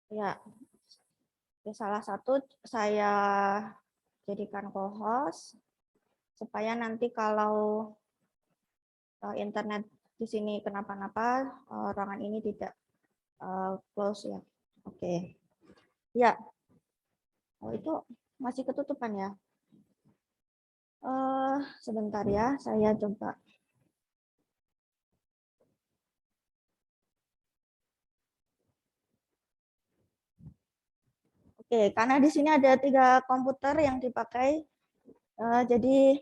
Ya, salah satu saya jadikan co-host supaya nanti kalau internet di sini kenapa-napa, ruangan ini tidak close ya. Oke. Ya, oh itu masih ketutupan ya. Sebentar ya, saya coba. Oke, karena di sini ada 3 komputer yang dipakai, jadi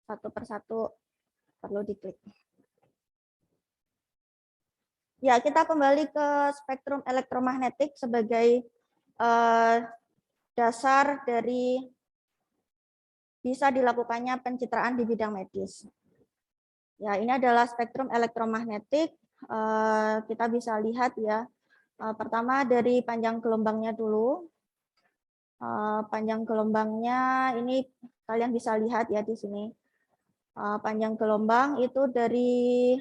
satu persatu perlu diklik. Ya, kita kembali ke spektrum elektromagnetik sebagai dasar dari bisa dilakukannya pencitraan di bidang medis. Ya, ini adalah spektrum elektromagnetik. Kita bisa lihat ya. Pertama dari panjang gelombangnya dulu. Panjang gelombangnya ini kalian bisa lihat ya di sini. Panjang gelombang itu dari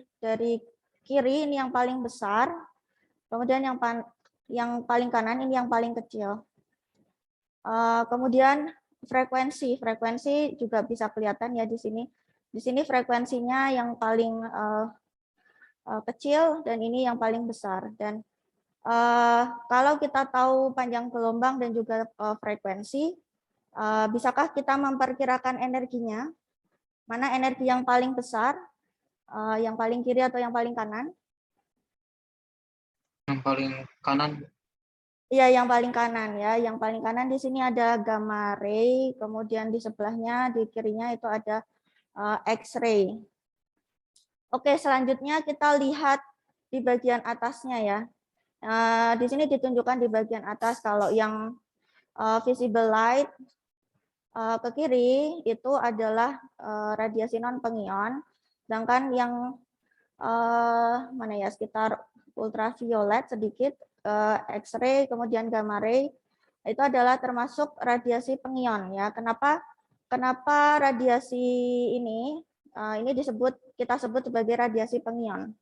kiri ini yang paling besar, kemudian yang paling kanan ini yang paling kecil. Kemudian frekuensi juga bisa kelihatan ya di sini. Di sini frekuensinya yang paling kecil dan ini yang paling besar. Dan kalau kita tahu panjang gelombang dan juga frekuensi, bisakah kita memperkirakan energinya? Mana energi yang paling besar, yang paling kiri atau yang paling kanan? Yang paling kanan. Iya, yang paling kanan ya. Yang paling kanan di sini ada gamma ray, kemudian di sebelahnya di kirinya itu ada X-ray. Oke, selanjutnya kita lihat di bagian atasnya ya. Di sini ditunjukkan di bagian atas kalau yang visible light ke kiri itu adalah radiasi non pengion, sedangkan yang mana ya sekitar ultraviolet sedikit, X-ray, kemudian gamma ray itu adalah termasuk radiasi pengion ya. Kenapa radiasi ini kita sebut sebagai radiasi pengion?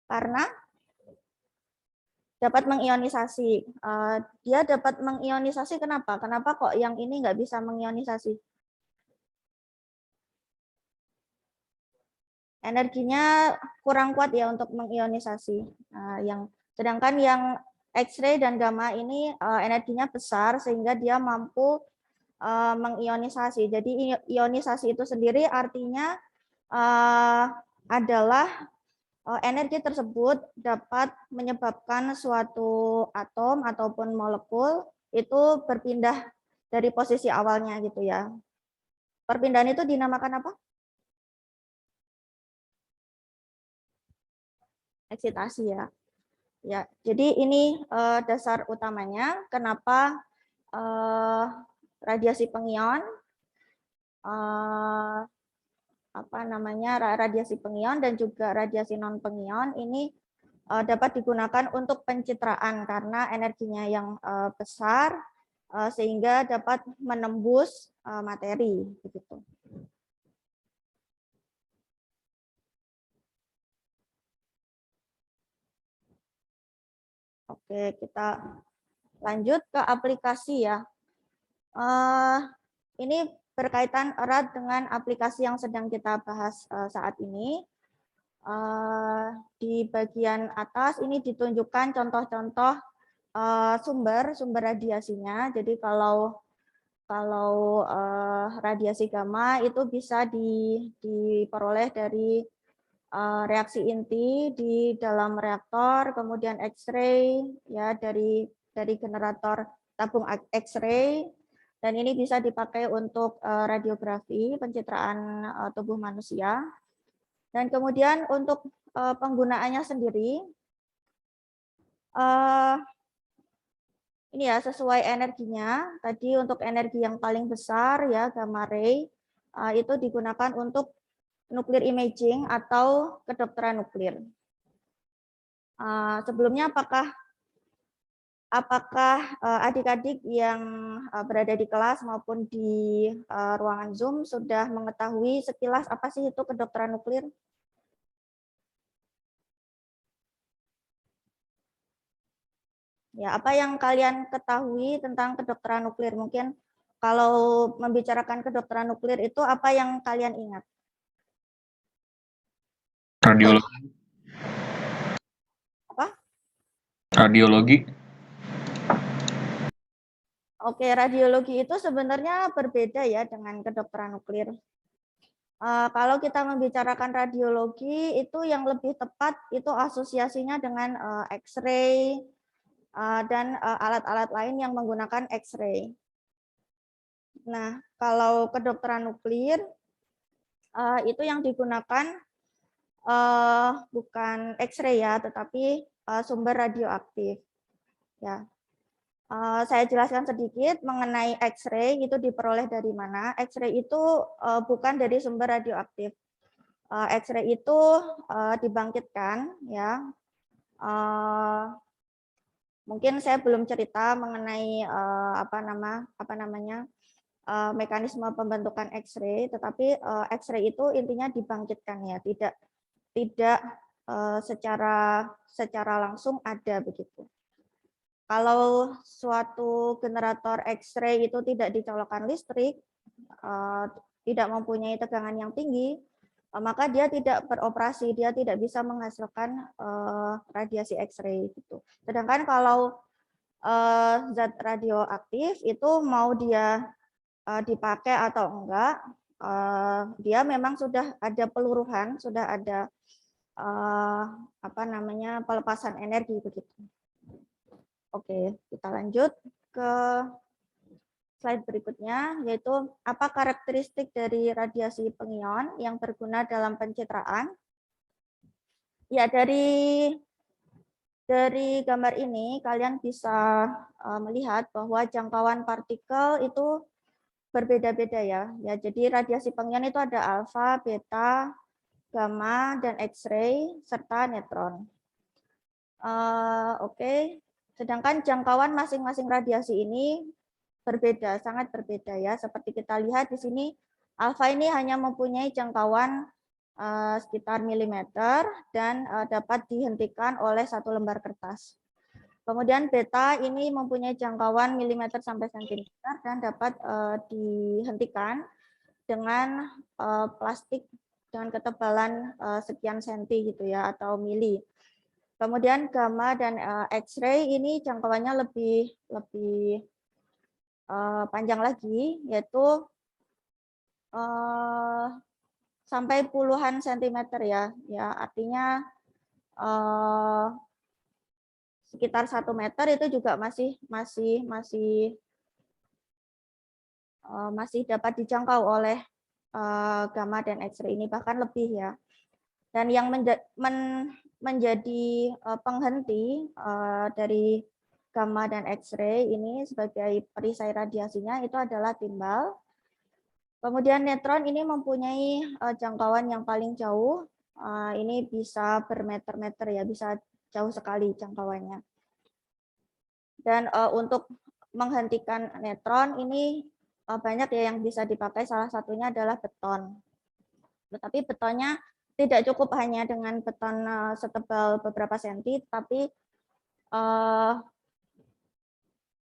Karena dapat mengionisasi. Dia dapat mengionisasi kenapa? Kenapa kok yang ini nggak bisa mengionisasi? Energinya kurang kuat ya untuk mengionisasi. Sedangkan yang X-ray dan gamma ini energinya besar sehingga dia mampu mengionisasi. Jadi ionisasi itu sendiri artinya adalah energi tersebut dapat menyebabkan suatu atom ataupun molekul itu berpindah dari posisi awalnya gitu ya. Perpindahan itu dinamakan apa? Eksitasi ya. Ya, jadi ini dasar utamanya kenapa radiasi pengion radiasi pengion dan juga radiasi non pengion ini dapat digunakan untuk pencitraan karena energinya yang besar sehingga dapat menembus materi begitu. Oke, kita lanjut ke aplikasi ya. Ini berkaitan erat dengan aplikasi yang sedang kita bahas saat ini. Di bagian atas ini ditunjukkan contoh-contoh sumber radiasinya. Jadi kalau radiasi gamma itu bisa diperoleh dari reaksi inti di dalam reaktor, kemudian X-ray ya dari generator tabung X-ray, dan ini bisa dipakai untuk radiografi pencitraan tubuh manusia. Dan kemudian untuk penggunaannya sendiri ini ya sesuai energinya. Tadi untuk energi yang paling besar ya gamma ray itu digunakan untuk nuklir imaging atau kedokteran nuklir. Sebelumnya apakah adik-adik yang berada di kelas maupun di ruangan Zoom sudah mengetahui sekilas apa sih itu kedokteran nuklir? Ya, apa yang kalian ketahui tentang kedokteran nuklir? Mungkin kalau membicarakan kedokteran nuklir itu apa yang kalian ingat? Radiologi. Apa? Radiologi. Oke, radiologi itu sebenarnya berbeda ya dengan kedokteran nuklir. Kalau kita membicarakan radiologi itu yang lebih tepat itu asosiasinya dengan X-ray dan alat-alat lain yang menggunakan X-ray. Nah, kalau kedokteran nuklir itu yang digunakan bukan X-ray ya, tetapi sumber radioaktif. Ya, saya jelaskan sedikit mengenai X-ray itu diperoleh dari mana. X-ray itu bukan dari sumber radioaktif. X-ray itu dibangkitkan, ya. Mungkin saya belum cerita mengenai mekanisme pembentukan X-ray, tetapi X-ray itu intinya dibangkitkan ya, tidak secara langsung ada begitu. Kalau suatu generator X-ray itu tidak dicolokkan listrik, tidak mempunyai tegangan yang tinggi, maka dia tidak beroperasi, dia tidak bisa menghasilkan radiasi X-ray gitu. Sedangkan kalau zat radioaktif itu mau dia dipakai atau enggak, dia memang sudah ada peluruhan, sudah ada pelepasan energi begitu. Oke, kita lanjut ke slide berikutnya, yaitu apa karakteristik dari radiasi pengion yang berguna dalam pencitraan. Ya, dari gambar ini kalian bisa melihat bahwa jangkauan partikel itu berbeda-beda ya. Ya, jadi radiasi pengion itu ada alfa, beta, gamma, dan X-ray serta neutron. Oke. Sedangkan jangkauan masing-masing radiasi ini berbeda, sangat berbeda ya. Seperti kita lihat di sini, alfa ini hanya mempunyai jangkauan sekitar milimeter dan dapat dihentikan oleh satu lembar kertas. Kemudian beta ini mempunyai jangkauan milimeter sampai sentimeter dan dapat dihentikan dengan plastik dengan ketebalan sekian senti gitu ya, atau mili. Kemudian gamma dan X-ray ini jangkauannya lebih panjang lagi, yaitu sampai puluhan sentimeter ya. Ya, artinya sekitar 1 meter itu juga masih dapat dijangkau oleh gamma dan X-ray ini, bahkan lebih ya. Dan yang menjadi penghenti dari gamma dan X-ray ini sebagai perisai radiasinya itu adalah timbal. Kemudian neutron ini mempunyai jangkauan yang paling jauh, ini bisa bermeter-meter ya, bisa jauh sekali jangkauannya. Dan untuk menghentikan neutron ini banyak ya yang bisa dipakai, salah satunya adalah beton. Tetapi betonnya tidak cukup hanya dengan beton setebal beberapa senti, tapi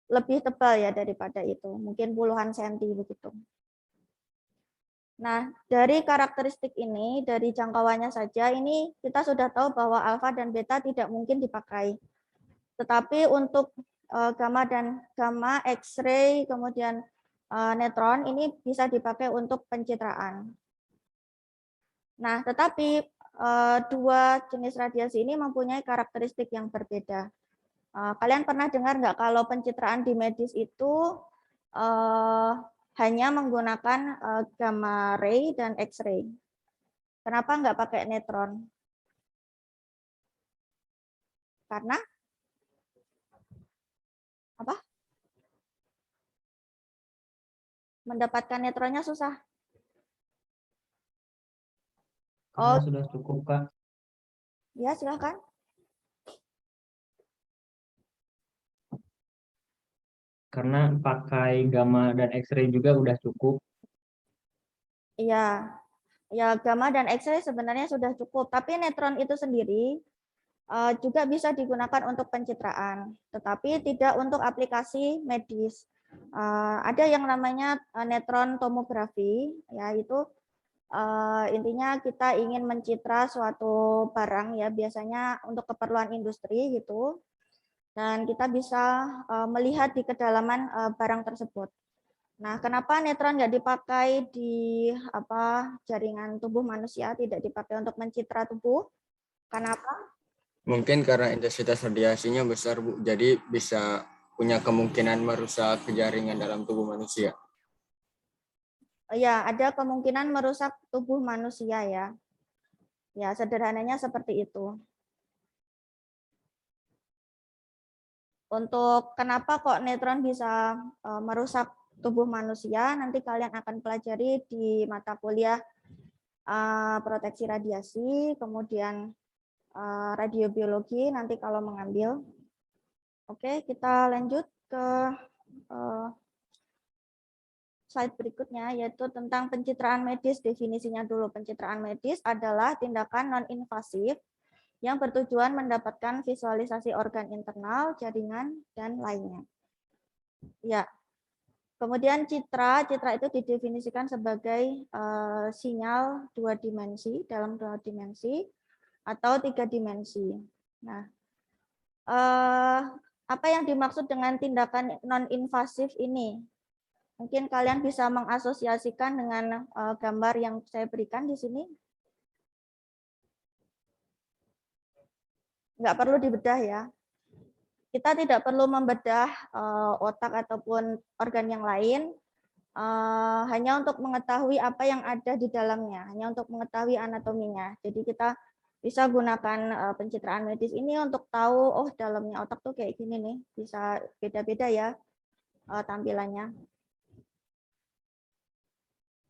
lebih tebal ya daripada itu, mungkin puluhan senti begitu. Nah, dari karakteristik ini, dari jangkauannya saja, ini kita sudah tahu bahwa alfa dan beta tidak mungkin dipakai. Tetapi untuk gamma, X-ray, kemudian neutron, ini bisa dipakai untuk pencitraan. Nah, tetapi dua jenis radiasi ini mempunyai karakteristik yang berbeda. Kalian pernah dengar nggak kalau pencitraan di medis itu hanya menggunakan gamma ray dan X-ray? Kenapa nggak pakai neutron? Karena apa? Mendapatkan neutronnya susah. Karena sudah cukup, Kak. Ya, silakan. Karena pakai gamma dan X-ray juga udah cukup. Iya, ya gamma dan X-ray sebenarnya sudah cukup. Tapi neutron itu sendiri juga bisa digunakan untuk pencitraan, tetapi tidak untuk aplikasi medis. Ada yang namanya neutron tomografi, yaitu intinya kita ingin mencitra suatu barang ya, biasanya untuk keperluan industri gitu, dan kita bisa melihat di kedalaman barang tersebut. Nah, kenapa neutron nggak dipakai di jaringan tubuh manusia, tidak dipakai untuk mencitra tubuh? Kenapa? Mungkin karena intensitas radiasinya besar, Bu. Jadi bisa punya kemungkinan merusak jaringan dalam tubuh manusia. Ya, ada kemungkinan merusak tubuh manusia ya. Ya, sederhananya seperti itu. Untuk kenapa kok neutron bisa merusak tubuh manusia, nanti kalian akan pelajari di mata kuliah proteksi radiasi, kemudian radiobiologi nanti kalau mengambil. Oke, kita lanjut ke slide berikutnya, yaitu tentang pencitraan medis. Definisinya dulu, pencitraan medis adalah tindakan non-invasif yang bertujuan mendapatkan visualisasi organ internal, jaringan, dan lainnya. Ya, kemudian citra itu didefinisikan sebagai sinyal dua dimensi, dalam dua dimensi, atau tiga dimensi. Nah, apa yang dimaksud dengan tindakan non-invasif ini? Mungkin kalian bisa mengasosiasikan dengan gambar yang saya berikan di sini. Nggak perlu dibedah ya. Kita tidak perlu membedah otak ataupun organ yang lain, hanya untuk mengetahui apa yang ada di dalamnya, hanya untuk mengetahui anatominya. Jadi kita bisa gunakan pencitraan medis ini untuk tahu, oh dalamnya otak tuh kayak gini nih, bisa beda-beda ya tampilannya.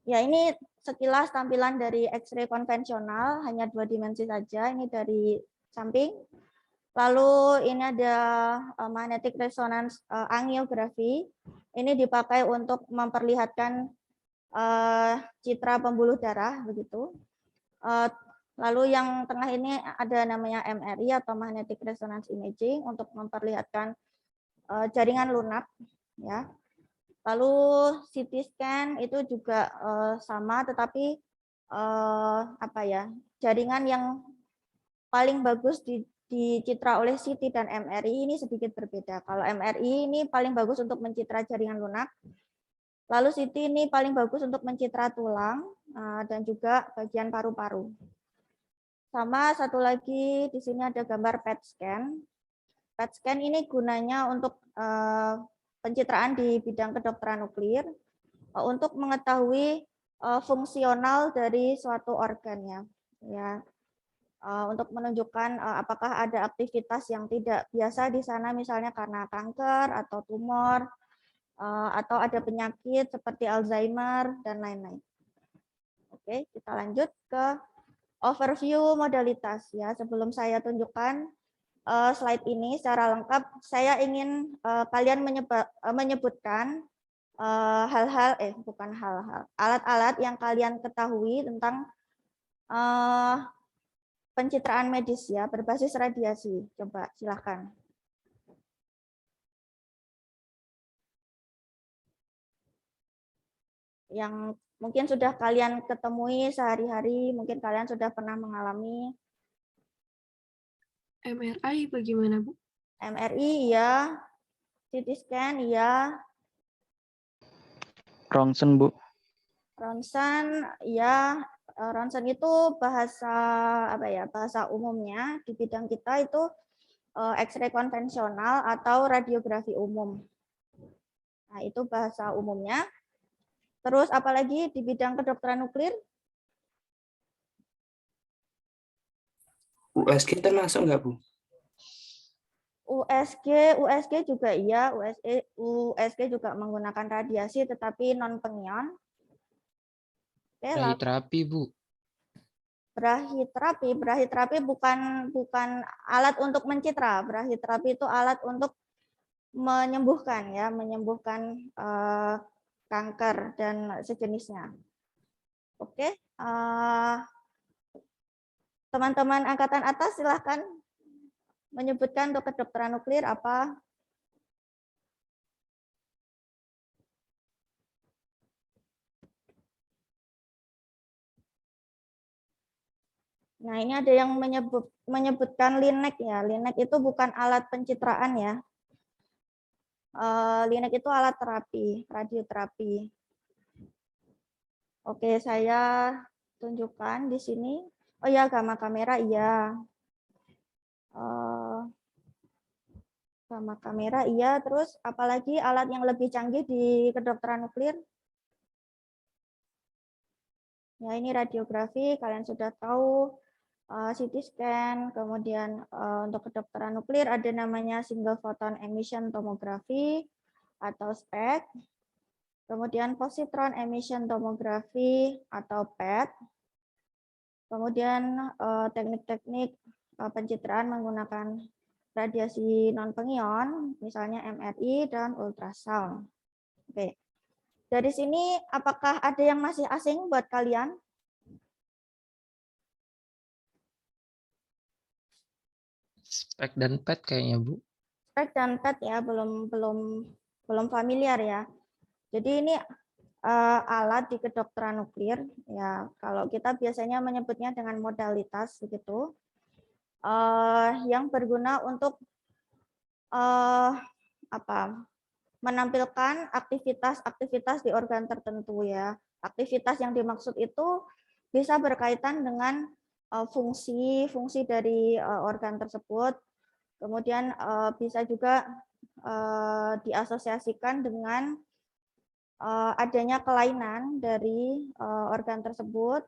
Ya, ini sekilas tampilan dari X-ray konvensional, hanya dua dimensi saja, ini dari samping. Lalu ini ada magnetic resonance angiografi, ini dipakai untuk memperlihatkan citra pembuluh darah, begitu. Lalu yang tengah ini ada namanya MRI atau magnetic resonance imaging untuk memperlihatkan jaringan lunak, ya. Lalu CT scan itu juga sama, tetapi jaringan yang paling bagus dicitra oleh CT dan MRI ini sedikit berbeda. Kalau MRI ini paling bagus untuk mencitra jaringan lunak, lalu CT ini paling bagus untuk mencitra tulang dan juga bagian paru-paru. Sama satu lagi di sini ada gambar PET scan. PET scan ini gunanya untuk pencitraan di bidang kedokteran nuklir untuk mengetahui fungsional dari suatu organnya, ya, untuk menunjukkan apakah ada aktivitas yang tidak biasa di sana, misalnya karena kanker atau tumor atau ada penyakit seperti Alzheimer dan lain-lain. Oke, kita lanjut ke overview modalitas ya. Sebelum saya tunjukkan slide ini secara lengkap, saya ingin kalian menyebutkan alat-alat yang kalian ketahui tentang pencitraan medis ya berbasis radiasi. Coba silakan. Yang mungkin sudah kalian ketemui sehari-hari, mungkin kalian sudah pernah mengalami. MRI bagaimana, Bu? MRI ya, CT scan ya. Ronsen, Bu. Ronsen ya, ronsen itu bahasa bahasa umumnya di bidang kita itu X-ray konvensional atau radiografi umum. Nah, itu bahasa umumnya. Terus apalagi di bidang kedokteran nuklir? USG termasuk nggak, Bu? USG juga iya, USG juga menggunakan radiasi tetapi non pengion. Brahiterapi, Bu. Brahiterapi bukan alat untuk mencitra. Brahiterapi itu alat untuk menyembuhkan ya, menyembuhkan kanker dan sejenisnya. Oke, teman-teman angkatan atas silahkan menyebutkan untuk kedokteran nuklir apa? Nah, ini ada yang menyebutkan LINEC ya. LINEC itu bukan alat pencitraan ya. LINEC itu alat terapi, radioterapi. Oke, saya tunjukkan di sini. Oh ya, gamma kamera iya. Gamma kamera iya. Terus apalagi alat yang lebih canggih di kedokteran nuklir? Ya, ini radiografi, kalian sudah tahu. CT scan, kemudian untuk kedokteran nuklir ada namanya single photon emission tomography atau SPEC, kemudian positron emission tomography atau PET, kemudian teknik-teknik pencitraan menggunakan radiasi non pengion, misalnya MRI dan ultrasound. Oke, dari sini apakah ada yang masih asing buat kalian? Spek dan PET kayaknya, Bu. Spek dan PET ya belum familiar ya. Jadi ini alat di kedokteran nuklir ya. Kalau kita biasanya menyebutnya dengan modalitas begitu, yang berguna untuk menampilkan aktivitas-aktivitas di organ tertentu ya. Aktivitas yang dimaksud itu bisa berkaitan dengan fungsi dari organ tersebut. Kemudian bisa juga diasosiasikan dengan adanya kelainan dari organ tersebut,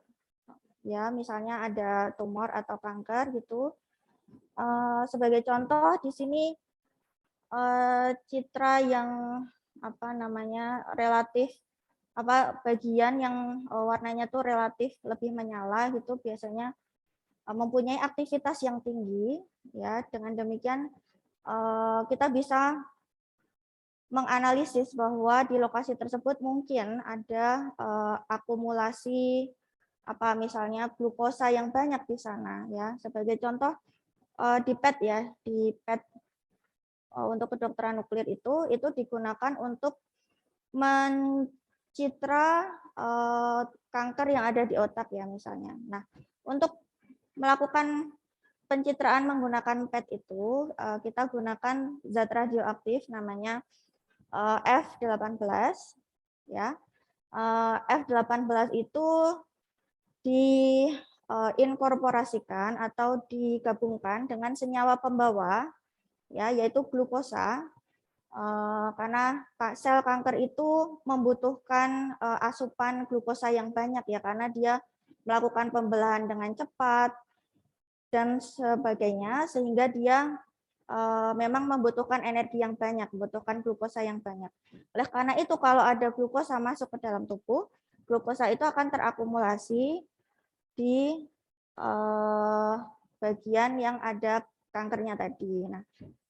ya misalnya ada tumor atau kanker gitu. Sebagai contoh di sini citra yang relatif bagian yang warnanya tuh relatif lebih menyala gitu biasanya mempunyai aktivitas yang tinggi ya. Dengan demikian kita bisa menganalisis bahwa di lokasi tersebut mungkin ada akumulasi misalnya glukosa yang banyak di sana ya. Sebagai contoh di PET ya, di PET untuk kedokteran nuklir itu digunakan untuk mencitra kanker yang ada di otak ya misalnya. Nah, untuk melakukan pencitraan menggunakan PET itu kita gunakan zat radioaktif namanya F18 ya. F18 itu diinkorporasikan atau digabungkan dengan senyawa pembawa ya, yaitu glukosa. Karena sel kanker itu membutuhkan asupan glukosa yang banyak ya, karena dia melakukan pembelahan dengan cepat dan sebagainya, sehingga dia memang membutuhkan energi yang banyak, membutuhkan glukosa yang banyak. Oleh karena itu kalau ada glukosa masuk ke dalam tubuh, glukosa itu akan terakumulasi di bagian yang ada kankernya tadi. Nah,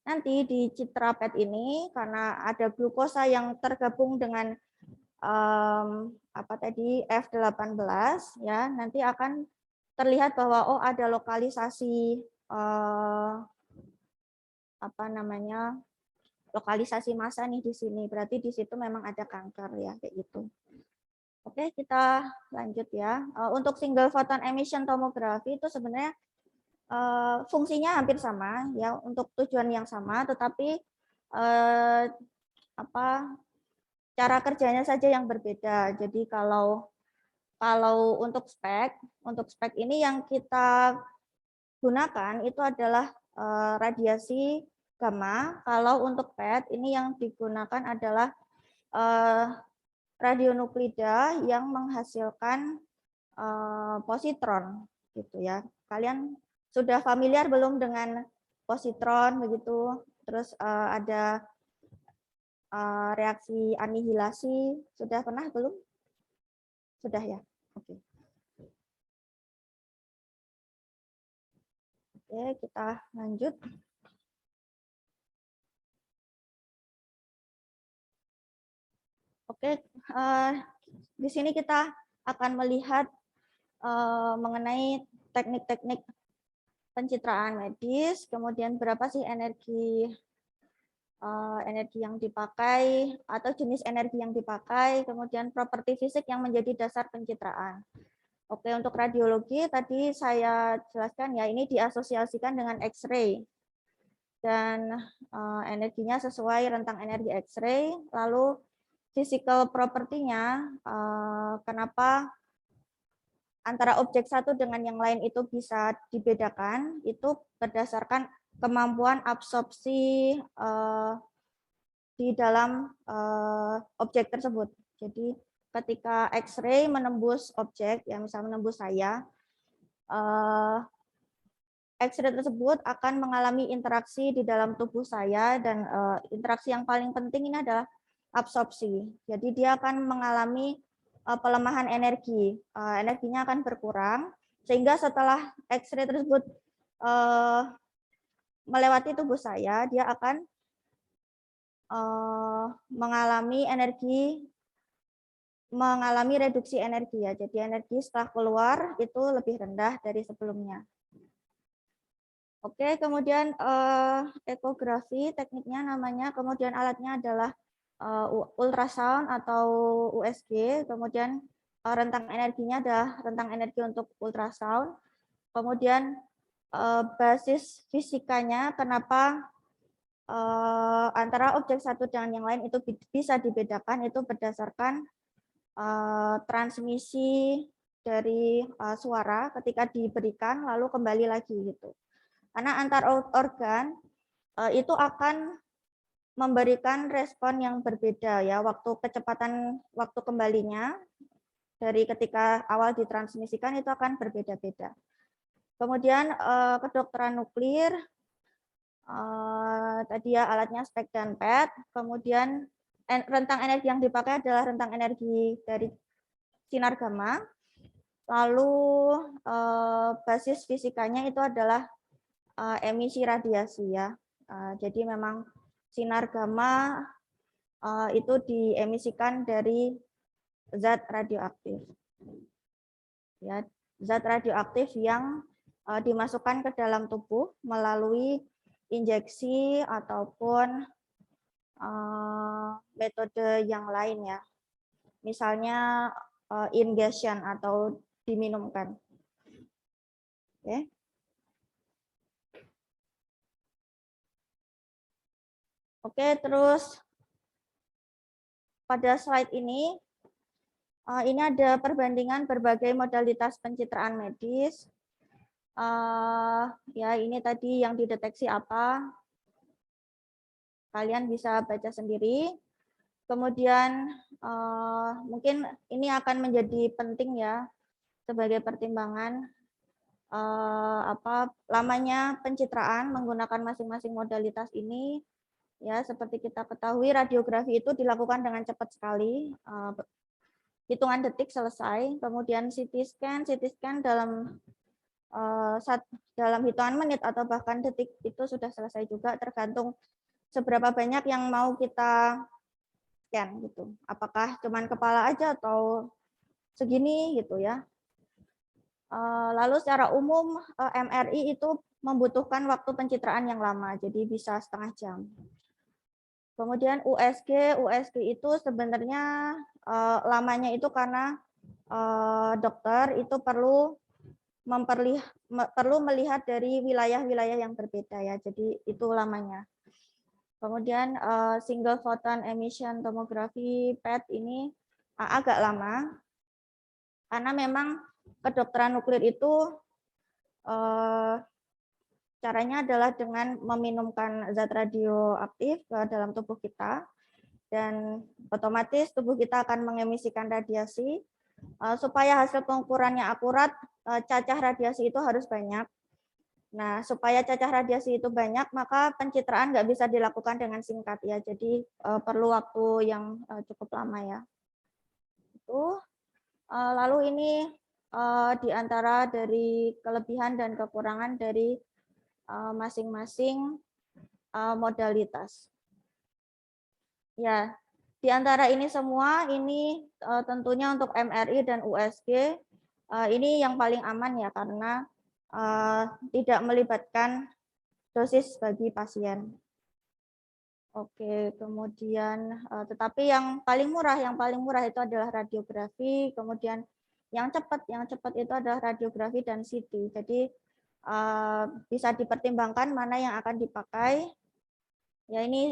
nanti di citra PET ini karena ada glukosa yang tergabung dengan F18 ya, nanti akan terlihat bahwa ada lokalisasi lokalisasi massa nih di sini. Berarti di situ memang ada kanker ya, kayak gitu. Oke, kita lanjut ya. Untuk single photon emission tomography itu sebenarnya fungsinya hampir sama ya, untuk tujuan yang sama, tetapi cara kerjanya saja yang berbeda. Jadi kalau untuk spek ini yang kita gunakan itu adalah radiasi gamma. Kalau untuk PET ini yang digunakan adalah radionuklida yang menghasilkan positron gitu ya. Kalian sudah familiar belum dengan positron begitu? Terus ada reaksi anihilasi, sudah pernah belum? Sudah ya. Oke. Oke, kita lanjut. Oke, di sini kita akan melihat mengenai teknik-teknik pencitraan medis, kemudian berapa sih energi yang dipakai atau jenis energi yang dipakai, kemudian properti fisik yang menjadi dasar pencitraan. Oke, untuk radiologi tadi saya jelaskan ya, ini diasosiasikan dengan X-ray dan energinya sesuai rentang energi X-ray. Lalu physical property-nya, kenapa antara objek satu dengan yang lain itu bisa dibedakan, itu berdasarkan kemampuan absorpsi di dalam objek tersebut. Jadi ketika X-ray menembus objek, ya misalnya menembus saya, X-ray tersebut akan mengalami interaksi di dalam tubuh saya, dan interaksi yang paling penting ini adalah absorpsi. Jadi dia akan mengalami pelemahan energi, energinya akan berkurang, sehingga setelah X-ray tersebut melewati tubuh saya, dia akan mengalami reduksi energi ya. Jadi energi setelah keluar itu lebih rendah dari sebelumnya. Oke, kemudian ekografi tekniknya namanya, kemudian alatnya adalah ultrasound atau USG, kemudian rentang energinya adalah rentang energi untuk ultrasound. Kemudian basis fisikanya, kenapa antara objek satu dengan yang lain itu bisa dibedakan, itu berdasarkan transmisi dari suara ketika diberikan lalu kembali lagi gitu. Karena antar organ itu akan memberikan respon yang berbeda ya, kecepatan waktu kembalinya dari ketika awal ditransmisikan itu akan berbeda-beda. Kemudian kedokteran nuklir, tadi ya alatnya SPECT dan PET, kemudian rentang energi yang dipakai adalah rentang energi dari sinar gamma, lalu basis fisikanya itu adalah emisi radiasi ya. Jadi memang sinar gamma itu diemisikan dari zat radioaktif. Ya, zat radioaktif yang dimasukkan ke dalam tubuh melalui injeksi ataupun metode yang lain ya. Misalnya ingestion atau diminumkan. Oke. Oke, terus pada slide ini ada perbandingan berbagai modalitas pencitraan medis. Ya, ini tadi yang dideteksi apa, kalian bisa baca sendiri. Kemudian mungkin ini akan menjadi penting ya sebagai pertimbangan lamanya pencitraan menggunakan masing-masing modalitas ini. Ya, seperti kita ketahui radiografi itu dilakukan dengan cepat sekali, hitungan detik selesai. Kemudian CT scan dalam hitungan menit atau bahkan detik itu sudah selesai juga, tergantung seberapa banyak yang mau kita scan gitu. Apakah cuman kepala aja atau segini gitu ya. Lalu secara umum MRI itu membutuhkan waktu pencitraan yang lama, jadi bisa setengah jam. Kemudian USG itu sebenarnya lamanya itu karena dokter itu perlu melihat dari wilayah-wilayah yang berbeda ya, jadi itu lamanya. Kemudian single photon emission tomography PET ini agak lama karena memang kedokteran nuklir itu caranya adalah dengan meminumkan zat radioaktif ke dalam tubuh kita, dan otomatis tubuh kita akan mengemisikan radiasi. Supaya hasil pengukurannya akurat, cacah radiasi itu harus banyak. Nah, supaya cacah radiasi itu banyak, maka pencitraan nggak bisa dilakukan dengan singkat ya. Jadi perlu waktu yang cukup lama ya. Itu. Lalu ini di antara dari kelebihan dan kekurangan dari masing-masing modalitas. Ya, di antara ini semua, ini tentunya untuk MRI dan USG, ini yang paling aman ya, karena tidak melibatkan dosis bagi pasien. Oke, kemudian tetapi yang paling murah itu adalah radiografi, kemudian yang cepat itu adalah radiografi dan CT. Jadi bisa dipertimbangkan mana yang akan dipakai. Ya ini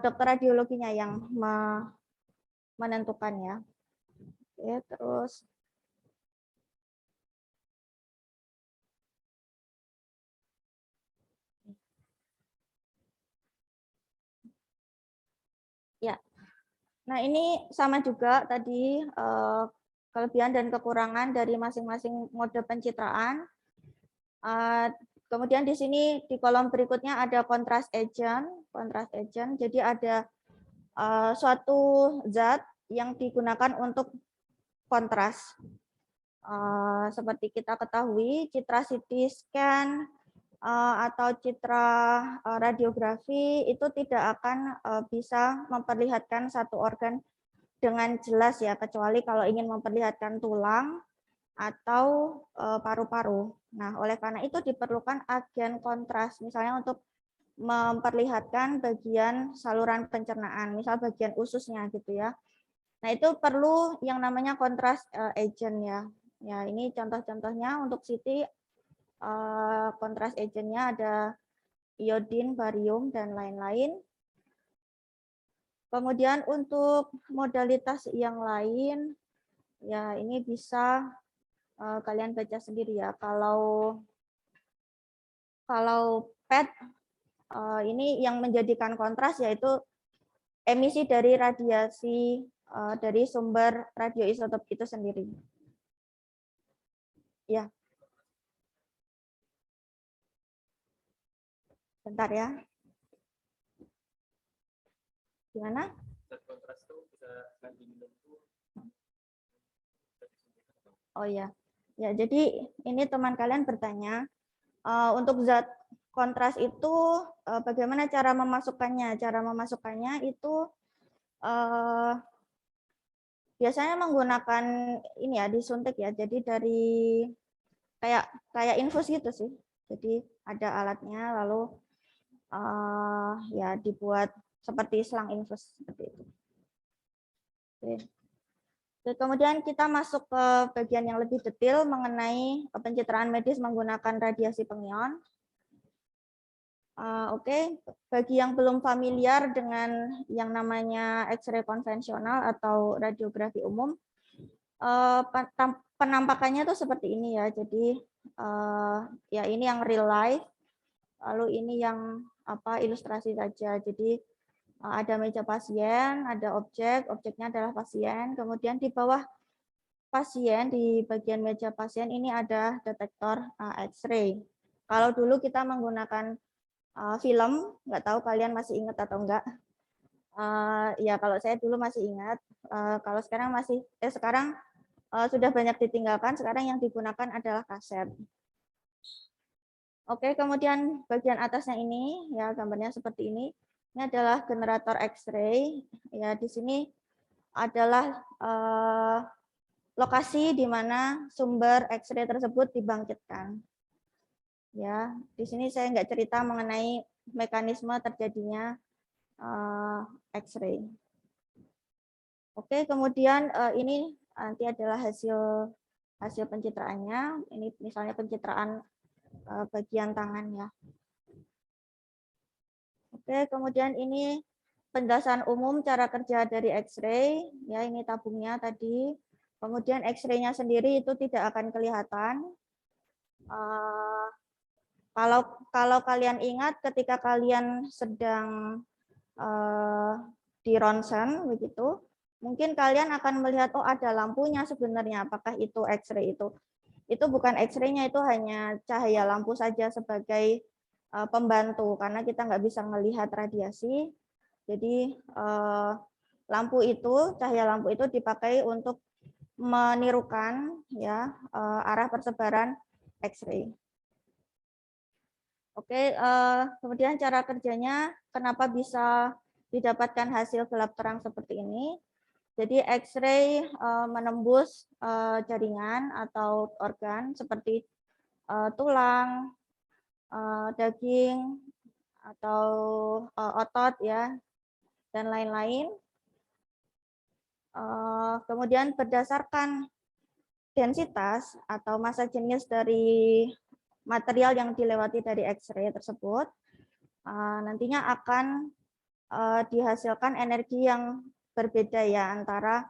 dokter radiologinya yang menentukan ya. Oke, terus ya. Nah, ini sama juga tadi kelebihan dan kekurangan dari masing-masing mode pencitraan. Kemudian di sini di kolom berikutnya ada contrast agent. Jadi ada suatu zat yang digunakan untuk kontras. Seperti kita ketahui, citra CT scan atau citra radiografi itu tidak akan bisa memperlihatkan satu organ dengan jelas ya, kecuali kalau ingin memperlihatkan tulang atau paru-paru. Nah, oleh karena itu diperlukan agen kontras, misalnya untuk memperlihatkan bagian saluran pencernaan, misal bagian ususnya gitu ya. Nah, itu perlu yang namanya kontras agent ya. Ya, ini contoh-contohnya untuk CT kontras agentnya ada iodin, barium, dan lain-lain. Kemudian untuk modalitas yang lain, ya ini bisa kalian baca sendiri ya. Kalau PET ini yang menjadikan kontras yaitu emisi dari radiasi dari sumber radioisotop itu sendiri. Ya. Bentar ya. Gimana? Oh ya. Ya, jadi ini teman kalian bertanya, untuk zat kontras itu bagaimana cara memasukkannya? Cara memasukkannya itu biasanya menggunakan ini ya, disuntik ya. Jadi dari kayak infus gitu sih. Jadi ada alatnya lalu ya dibuat seperti selang infus seperti itu. Oke. Kemudian kita masuk ke bagian yang lebih detail mengenai pencitraan medis menggunakan radiasi pengion. Oke, bagi yang belum familiar dengan yang namanya X-ray konvensional atau radiografi umum, penampakannya tuh seperti ini ya. Jadi ya ini yang real life, lalu ini yang ilustrasi saja. Jadi ada meja pasien, ada objeknya adalah pasien. Kemudian di bawah pasien di bagian meja pasien ini ada detektor X-ray. Kalau dulu kita menggunakan film, nggak tahu kalian masih ingat atau enggak. Ya kalau saya dulu masih ingat. Kalau sekarang sekarang sudah banyak ditinggalkan. Sekarang yang digunakan adalah kaset. Oke, kemudian bagian atasnya ini ya gambarnya seperti ini. Ini adalah generator X-ray. Ya di sini adalah lokasi di mana sumber X-ray tersebut dibangkitkan. Ya, di sini saya nggak cerita mengenai mekanisme terjadinya X-ray. Oke, kemudian ini nanti adalah hasil pencitraannya. Ini misalnya pencitraan bagian tangan ya. Oke, kemudian ini penjelasan umum cara kerja dari X-ray. Ya, ini tabungnya tadi. Kemudian X-ray-nya sendiri itu tidak akan kelihatan. Kalau kalian ingat ketika kalian sedang di ronsen begitu, mungkin kalian akan melihat oh ada lampunya sebenarnya. Apakah itu X-ray itu? Itu bukan X-ray-nya, itu hanya cahaya lampu saja sebagai pembantu karena kita nggak bisa melihat radiasi. Jadi cahaya lampu itu dipakai untuk menirukan ya arah persebaran X-ray. Oke, kemudian cara kerjanya, kenapa bisa didapatkan hasil gelap terang seperti ini? Jadi X-ray menembus jaringan atau organ seperti tulang, daging, atau otot ya, dan lain-lain. Kemudian berdasarkan densitas atau massa jenis dari material yang dilewati dari X-ray tersebut, nantinya akan dihasilkan energi yang berbeda ya antara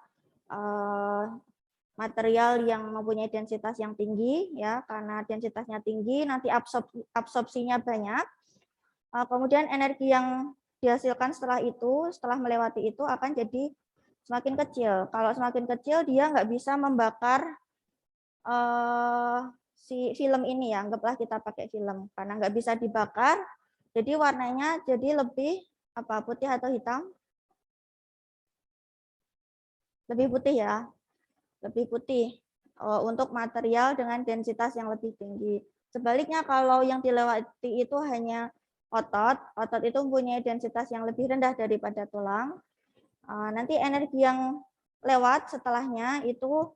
material yang mempunyai densitas yang tinggi ya, karena densitasnya tinggi nanti absorpsinya banyak. Kemudian energi yang dihasilkan setelah itu, setelah melewati itu akan jadi semakin kecil. Kalau semakin kecil dia nggak bisa membakar si film ini ya, anggaplah kita pakai film, karena nggak bisa dibakar, jadi warnanya jadi lebih apa, putih atau hitam? Lebih putih ya, lebih putih untuk material dengan densitas yang lebih tinggi. Sebaliknya kalau yang dilewati itu hanya otot itu mempunyai densitas yang lebih rendah daripada tulang. Nanti energi yang lewat setelahnya itu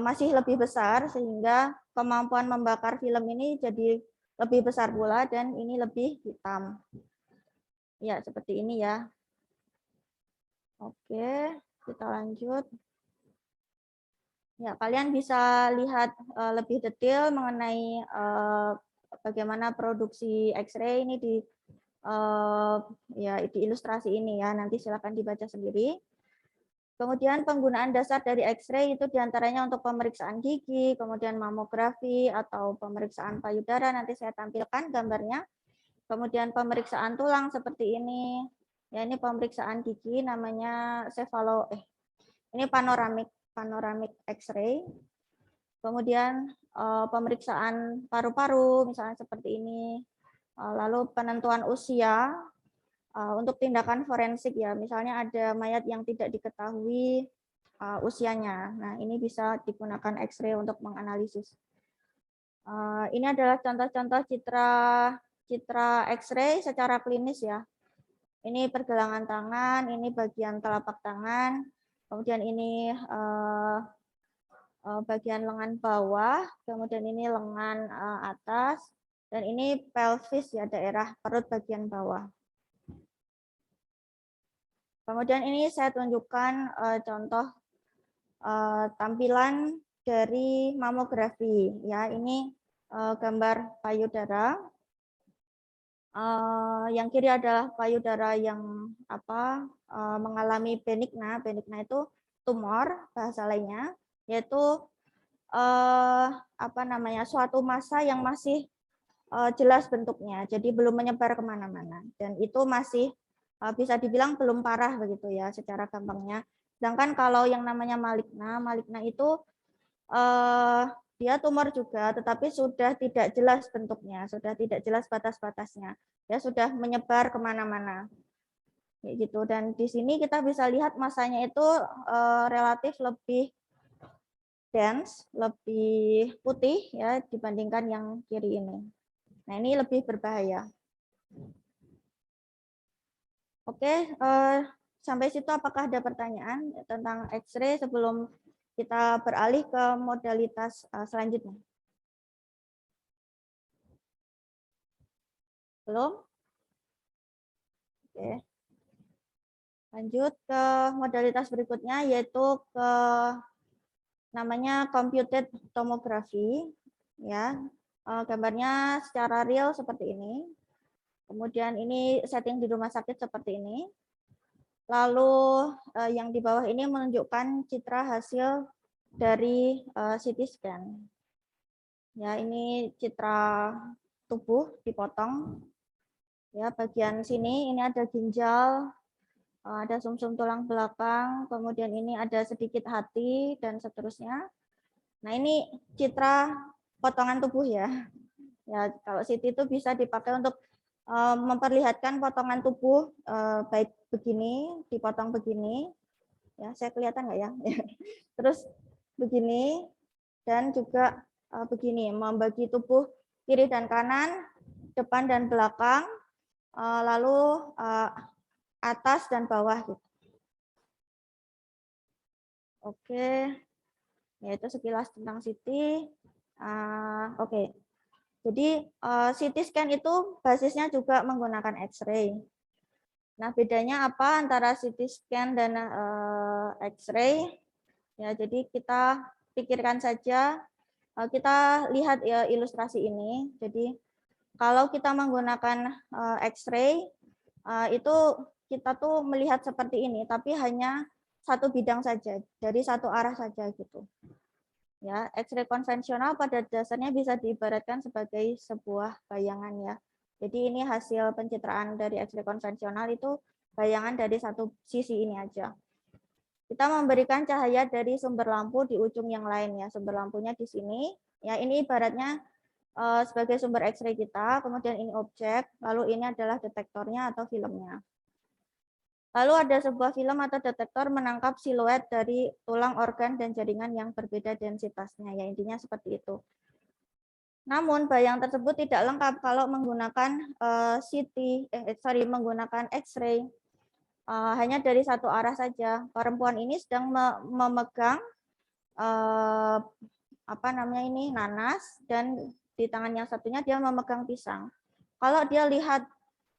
masih lebih besar sehingga kemampuan membakar film ini jadi lebih besar pula dan ini lebih hitam. Ya, seperti ini ya. Oke, kita lanjut. Ya, kalian bisa lihat lebih detail mengenai bagaimana produksi X-ray ini di ilustrasi ini ya. Nanti silakan dibaca sendiri. Kemudian penggunaan dasar dari X-ray itu diantaranya untuk pemeriksaan gigi, kemudian mamografi atau pemeriksaan payudara. Nanti saya tampilkan gambarnya. Kemudian pemeriksaan tulang seperti ini. Ya, ini pemeriksaan gigi namanya ini panoramic X-ray. Kemudian pemeriksaan paru-paru misalnya seperti ini. Lalu penentuan usia untuk tindakan forensik ya. Misalnya ada mayat yang tidak diketahui usianya. Nah, ini bisa digunakan X-ray untuk menganalisis. Ini adalah contoh-contoh citra X-ray secara klinis ya. Ini pergelangan tangan, ini bagian telapak tangan, kemudian ini bagian lengan bawah, kemudian ini lengan atas, dan ini pelvis ya, daerah perut bagian bawah. Kemudian ini saya tunjukkan contoh tampilan dari mamografi ya. Ini gambar payudara. Yang kiri adalah payudara yang mengalami benigna. Benigna itu tumor bahasa lainnya, yaitu suatu massa yang masih jelas bentuknya, jadi belum menyebar kemana-mana, dan itu masih bisa dibilang belum parah begitu ya secara gampangnya. Sedangkan kalau yang namanya maligna itu dia tumor juga, tetapi sudah tidak jelas bentuknya, sudah tidak jelas batas-batasnya, ya sudah menyebar kemana-mana, gitu. Dan di sini kita bisa lihat masanya itu relatif lebih dense, lebih putih ya dibandingkan yang kiri ini. Nah, ini lebih berbahaya. Oke, sampai situ apakah ada pertanyaan tentang X-ray sebelum kita beralih ke modalitas selanjutnya? Belum? Oke. Lanjut ke modalitas berikutnya, yaitu ke namanya computed tomography. Ya, gambarnya secara real seperti ini. Kemudian ini setting di rumah sakit seperti ini. Lalu yang di bawah ini menunjukkan citra hasil dari CT scan. Ya, ini citra tubuh dipotong. Ya, bagian sini ini ada ginjal, ada sumsum tulang belakang, kemudian ini ada sedikit hati dan seterusnya. Nah, ini citra potongan tubuh ya. Ya, kalau CT itu bisa dipakai untuk memperlihatkan potongan tubuh baik begini, dipotong begini, ya saya kelihatan nggak ya? Terus begini dan juga begini, membagi tubuh kiri dan kanan, depan dan belakang, lalu atas dan bawah. Gitu. Oke, yaitu sekilas tentang CT. Oke. Jadi CT scan itu basisnya juga menggunakan X-ray. Nah, bedanya apa antara CT scan dan X-ray? Ya, jadi kita pikirkan saja, kita lihat ya ilustrasi ini. Jadi kalau kita menggunakan X-ray itu kita tuh melihat seperti ini, tapi hanya satu bidang saja, dari satu arah saja gitu. Ya, X-ray konvensional pada dasarnya bisa diibaratkan sebagai sebuah bayangan ya. Jadi ini hasil pencitraan dari X-ray konvensional itu bayangan dari satu sisi ini aja. Kita memberikan cahaya dari sumber lampu di ujung yang lain ya. Sumber lampunya di sini. Ya, ini ibaratnya sebagai sumber X-ray kita, kemudian ini objek, lalu ini adalah detektornya atau filmnya. Lalu ada sebuah film atau detektor menangkap siluet dari tulang, organ, dan jaringan yang berbeda densitasnya. Ya, intinya seperti itu. Namun bayang tersebut tidak lengkap kalau menggunakan menggunakan X-ray. Hanya dari satu arah saja. Perempuan ini sedang memegang nanas, dan di tangan yang satunya dia memegang pisang. Kalau dia lihat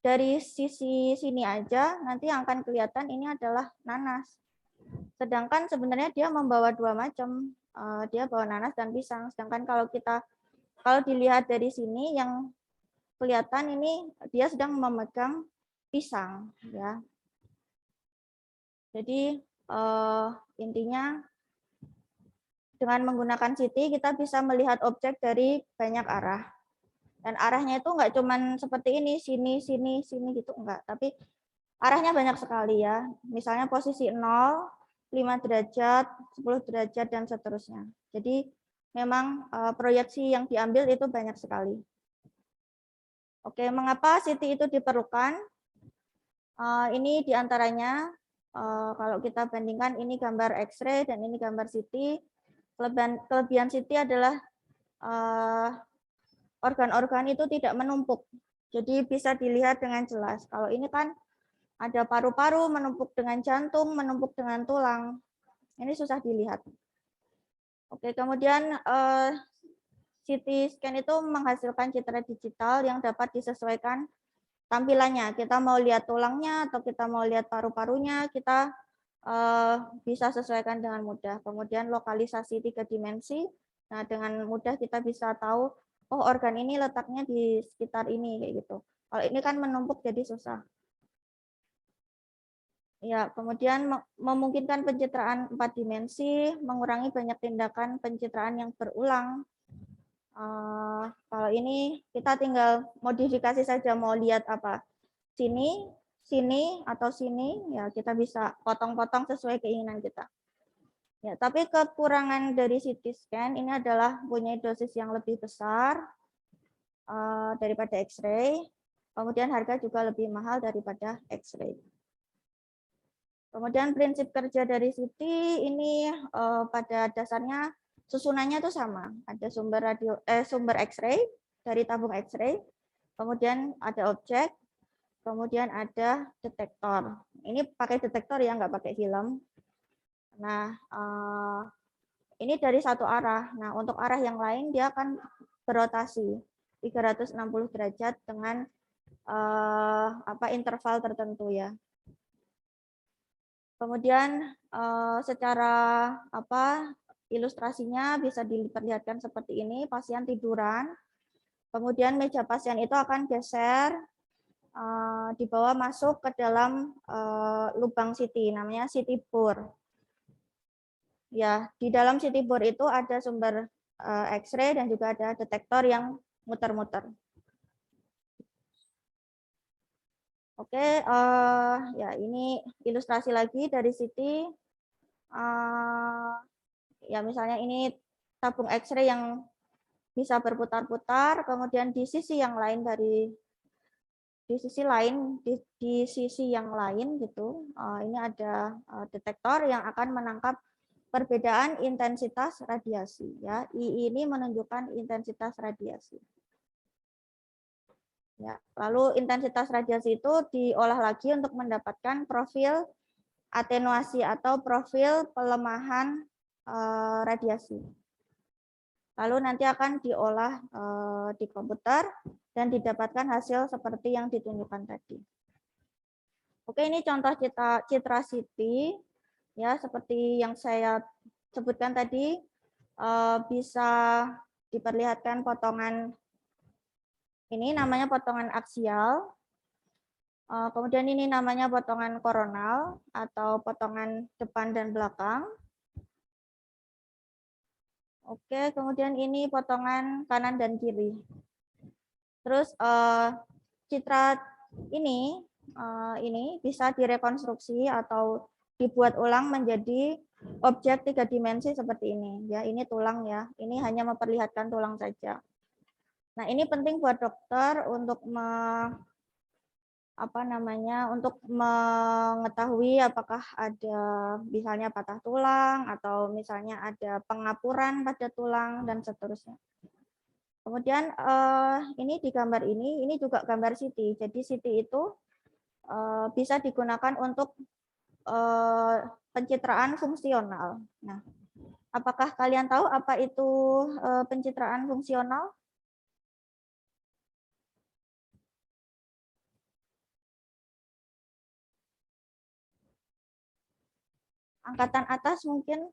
dari sisi sini aja, nanti yang akan kelihatan ini adalah nanas. Sedangkan sebenarnya dia membawa dua macam, dia bawa nanas dan pisang. Sedangkan kalau dilihat dari sini, yang kelihatan ini dia sedang memegang pisang, ya. Jadi intinya dengan menggunakan CT kita bisa melihat objek dari banyak arah. Dan arahnya itu enggak cuman seperti ini, sini, sini, sini gitu, enggak. Tapi arahnya banyak sekali ya. Misalnya posisi 0, 5 derajat, 10 derajat, dan seterusnya. Jadi memang proyeksi yang diambil itu banyak sekali. Oke, mengapa CT itu diperlukan? Ini diantaranya, kalau kita bandingkan ini gambar X-ray dan ini gambar CT. Kelebihan CT adalah organ-organ itu tidak menumpuk. Jadi bisa dilihat dengan jelas. Kalau ini kan ada paru-paru menumpuk dengan jantung, menumpuk dengan tulang. Ini susah dilihat. Oke, kemudian CT scan itu menghasilkan citra digital yang dapat disesuaikan tampilannya. Kita mau lihat tulangnya atau kita mau lihat paru-parunya, kita bisa sesuaikan dengan mudah. Kemudian lokalisasi 3 dimensi. Nah, dengan mudah kita bisa tahu, oh organ ini letaknya di sekitar ini kayak gitu. Kalau ini kan menumpuk jadi susah. Ya, kemudian memungkinkan pencitraan 4 dimensi, mengurangi banyak tindakan pencitraan yang berulang. Kalau ini kita tinggal modifikasi saja, mau lihat apa, sini, sini, atau sini, ya kita bisa potong-potong sesuai keinginan kita. Ya, tapi kekurangan dari CT scan ini adalah punya dosis yang lebih besar daripada X-ray, kemudian harga juga lebih mahal daripada X-ray. Kemudian prinsip kerja dari CT ini pada dasarnya susunannya itu sama. Ada sumber X-ray dari tabung X-ray, kemudian ada objek, kemudian ada detektor. Ini pakai detektor ya, nggak pakai film. Nah, ini dari satu arah. Nah, untuk arah yang lain dia akan berotasi 360 derajat dengan interval tertentu ya. Kemudian secara ilustrasinya bisa diperlihatkan seperti ini, pasien tiduran, kemudian meja pasien itu akan geser, dibawa masuk ke dalam lubang CT, namanya CT bore. Ya, di dalam CT bore itu ada sumber X-ray dan juga ada detektor yang muter-muter. Oke, ya ini ilustrasi lagi dari CT. Ya misalnya ini tabung X-ray yang bisa berputar-putar, kemudian di sisi yang lain di sisi yang lain gitu, ini ada detektor yang akan menangkap perbedaan intensitas radiasi ya. I ini menunjukkan intensitas radiasi. Ya, lalu intensitas radiasi itu diolah lagi untuk mendapatkan profil atenuasi atau profil pelemahan radiasi. lalu nanti akan diolah di komputer dan didapatkan hasil seperti yang ditunjukkan tadi. Oke, ini contoh citra CT ya, seperti yang saya sebutkan tadi, bisa diperlihatkan potongan ini namanya potongan aksial. Kemudian ini namanya potongan koronal atau potongan depan dan belakang. Oke, kemudian ini potongan kanan dan kiri. Terus citra ini bisa direkonstruksi atau dibuat ulang menjadi objek 3 dimensi seperti ini. Ya, ini tulang ya. Ini hanya memperlihatkan tulang saja. Nah, ini penting buat dokter untuk untuk mengetahui apakah ada misalnya patah tulang atau misalnya ada pengapuran pada tulang dan seterusnya. Kemudian ini di gambar ini juga gambar CT. Jadi CT itu bisa digunakan untuk pencitraan fungsional. Nah, apakah kalian tahu apa itu pencitraan fungsional? Angkatan atas mungkin.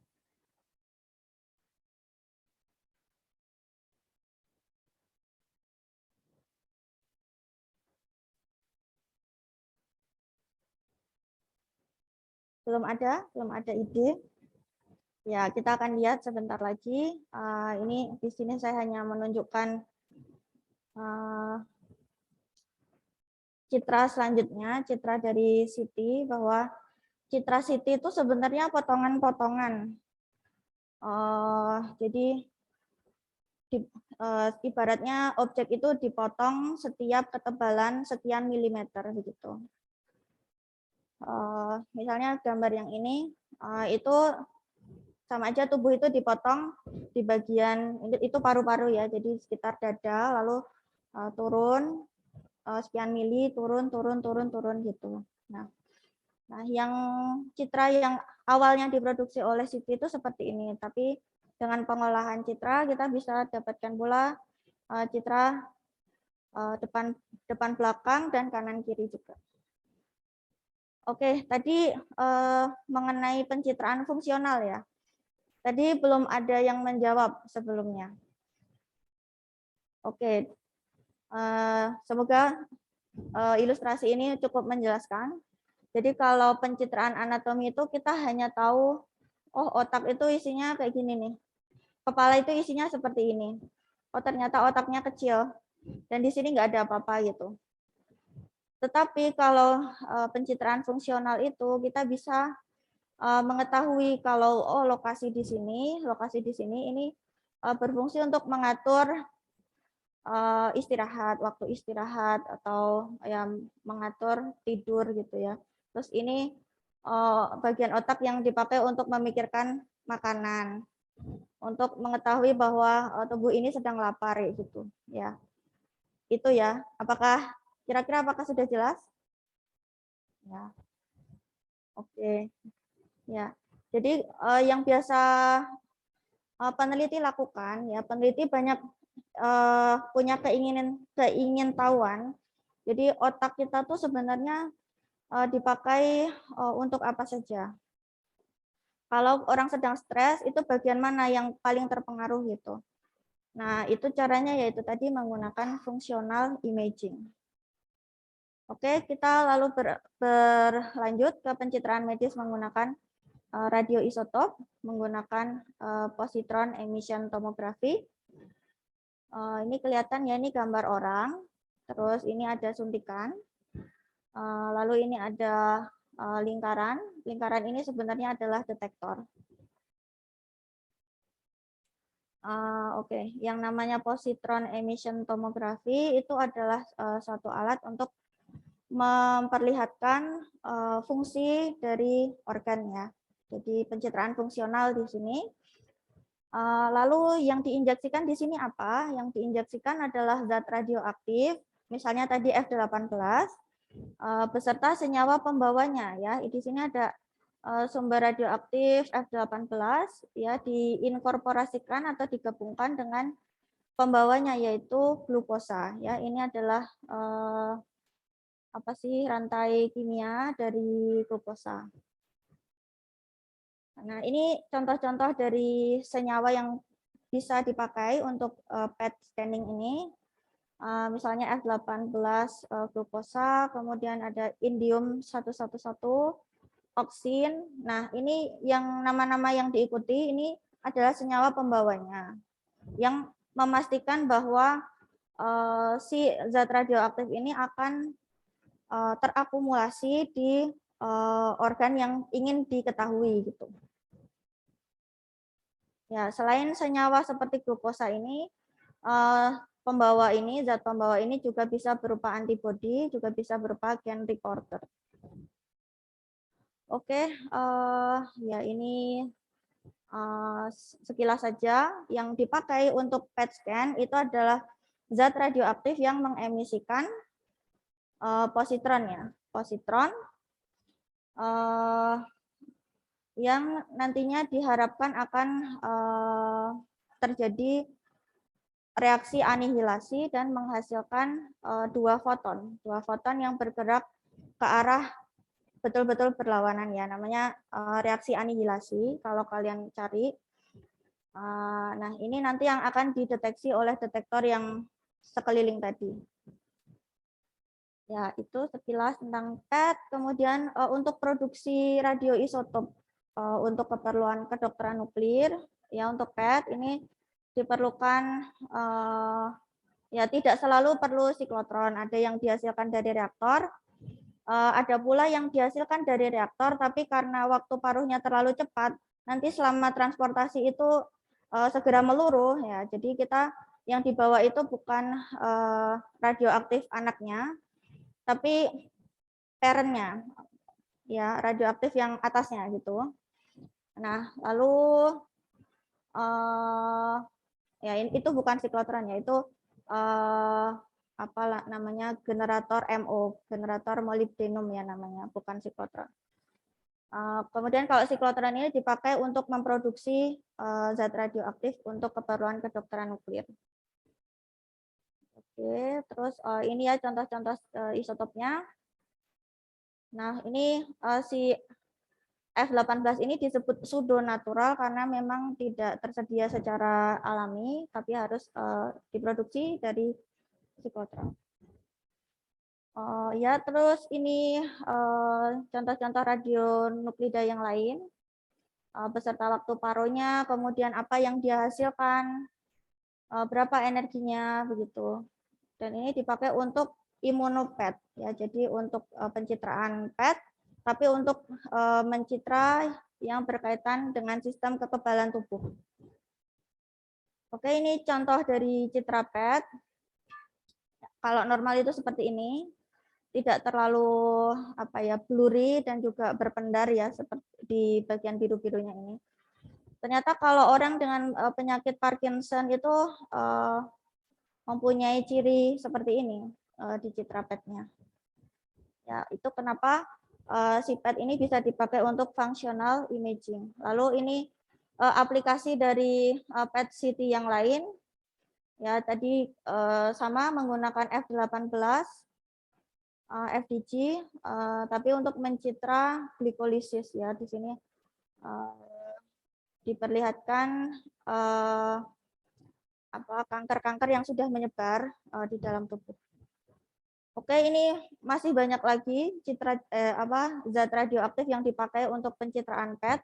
Belum ada ide. Ya, kita akan lihat sebentar lagi. Ini di sini saya hanya menunjukkan citra selanjutnya, citra dari CT, bahwa citra CT itu sebenarnya potongan-potongan. Jadi ibaratnya objek itu dipotong setiap ketebalan sekian milimeter begitu. Misalnya gambar yang ini itu sama aja, tubuh itu dipotong di bagian itu paru-paru ya, jadi sekitar dada, lalu turun sekian mili, turun gitu. Nah, yang citra yang awalnya diproduksi oleh CT itu seperti ini, tapi dengan pengolahan citra kita bisa dapatkan pula citra depan belakang dan kanan kiri juga. Oke, tadi mengenai pencitraan fungsional ya. Tadi belum ada yang menjawab sebelumnya. Oke, semoga ilustrasi ini cukup menjelaskan. Jadi kalau pencitraan anatomi itu kita hanya tahu, oh otak itu isinya kayak gini nih. Kepala itu isinya seperti ini. Oh ternyata otaknya kecil. Dan di sini nggak ada apa-apa gitu. Tetapi kalau pencitraan fungsional itu kita bisa mengetahui kalau lokasi di sini ini berfungsi untuk mengatur waktu istirahat atau mengatur tidur gitu ya. Terus ini bagian otak yang dipakai untuk memikirkan makanan, untuk mengetahui bahwa tubuh ini sedang lapar gitu ya. Itu ya. Kira-kira apakah sudah jelas? Ya. Oke. Ya. Jadi yang biasa peneliti lakukan ya, peneliti banyak punya keingintahuan. Jadi otak kita tuh sebenarnya dipakai untuk apa saja. Kalau orang sedang stres, itu bagian mana yang paling terpengaruh gitu. Nah, itu caranya yaitu tadi menggunakan functional imaging. Oke, kita lalu berlanjut ke pencitraan medis menggunakan radioisotop, menggunakan positron emission tomography. Ini kelihatan ya, ini gambar orang. Terus ini ada suntikan. Lalu ini ada lingkaran. Lingkaran ini sebenarnya adalah detektor. Oke, yang namanya positron emission tomography itu adalah suatu alat untuk memperlihatkan fungsi dari organ ya. Jadi pencitraan fungsional di sini. Lalu yang diinjeksikan di sini apa? Yang diinjeksikan adalah zat radioaktif, misalnya tadi F18, beserta senyawa pembawanya ya. Di sini ada sumber radioaktif F18 ya diinkorporasikan atau digabungkan dengan pembawanya yaitu glukosa ya. Ini adalah apa sih rantai kimia dari glukosa. Nah, ini contoh-contoh dari senyawa yang bisa dipakai untuk PET scanning ini. Misalnya F18 glukosa, kemudian ada indium 111, oksin. Nah, ini yang nama-nama yang diikuti ini adalah senyawa pembawanya yang memastikan bahwa si zat radioaktif ini akan terakumulasi di organ yang ingin diketahui gitu. Ya, selain senyawa seperti glukosa ini, zat pembawa ini juga bisa berupa antibodi, juga bisa berupa gen reporter. Oke, ya ini sekilas saja. Yang dipakai untuk PET scan itu adalah zat radioaktif yang mengemisikan positron ya, positron yang nantinya diharapkan akan terjadi reaksi anihilasi dan menghasilkan dua foton yang bergerak ke arah betul-betul berlawanan ya, namanya reaksi anihilasi kalau kalian cari. Nah, ini nanti yang akan dideteksi oleh detektor yang sekeliling tadi. Ya, itu sekilas tentang PET. Kemudian untuk produksi radioisotop untuk keperluan kedokteran nuklir, ya untuk PET ini diperlukan ya tidak selalu perlu siklotron. Ada yang dihasilkan dari reaktor, ada pula yang dihasilkan dari reaktor, tapi karena waktu paruhnya terlalu cepat, nanti selama transportasi itu segera meluruh ya. Jadi kita yang dibawa itu bukan radioaktif anaknya, tapi parentnya, ya radioaktif yang atasnya gitu. Nah, lalu ya itu bukan siklotron ya, itu apa namanya generator MO, generator molybdenum ya namanya, bukan siklotron. Kemudian kalau siklotron ini dipakai untuk memproduksi zat radioaktif untuk keperluan kedokteran nuklir. Oke, terus ini ya contoh-contoh isotopnya. Nah, ini si F18 ini disebut pseudo-natural karena memang tidak tersedia secara alami, tapi harus diproduksi dari siklotron. Ya, terus ini contoh-contoh radionuklida yang lain, beserta waktu paronya, kemudian apa yang dihasilkan, berapa energinya, begitu. Dan ini dipakai untuk imunopet, ya, jadi untuk pencitraan PET, tapi untuk mencitra yang berkaitan dengan sistem kekebalan tubuh. Oke, ini contoh dari citra PET. Kalau normal itu seperti ini, tidak terlalu apa ya blurry dan juga berpendar ya seperti di bagian biru-birunya ini. Ternyata kalau orang dengan penyakit Parkinson itu mempunyai ciri seperti ini di citra PET-nya. Ya, itu kenapa si PET ini bisa dipakai untuk functional imaging. Lalu ini aplikasi dari PET CT yang lain. Ya, tadi sama menggunakan F18 FDG, tapi untuk mencitra glikolisis ya di sini diperlihatkan kanker-kanker yang sudah menyebar di dalam tubuh. Oke, ini masih banyak lagi zat radioaktif yang dipakai untuk pencitraan PET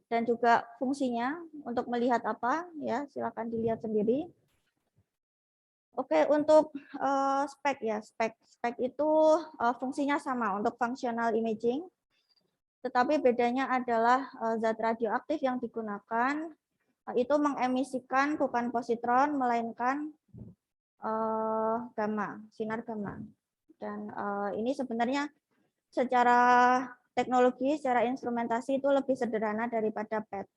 dan juga fungsinya untuk melihat apa ya, silakan dilihat sendiri. Oke, untuk spek ya, spek itu fungsinya sama untuk functional imaging, tetapi bedanya adalah zat radioaktif yang digunakan itu mengemisikan bukan positron melainkan gamma, sinar gamma. Dan ini sebenarnya secara teknologi, secara instrumentasi itu lebih sederhana daripada PET.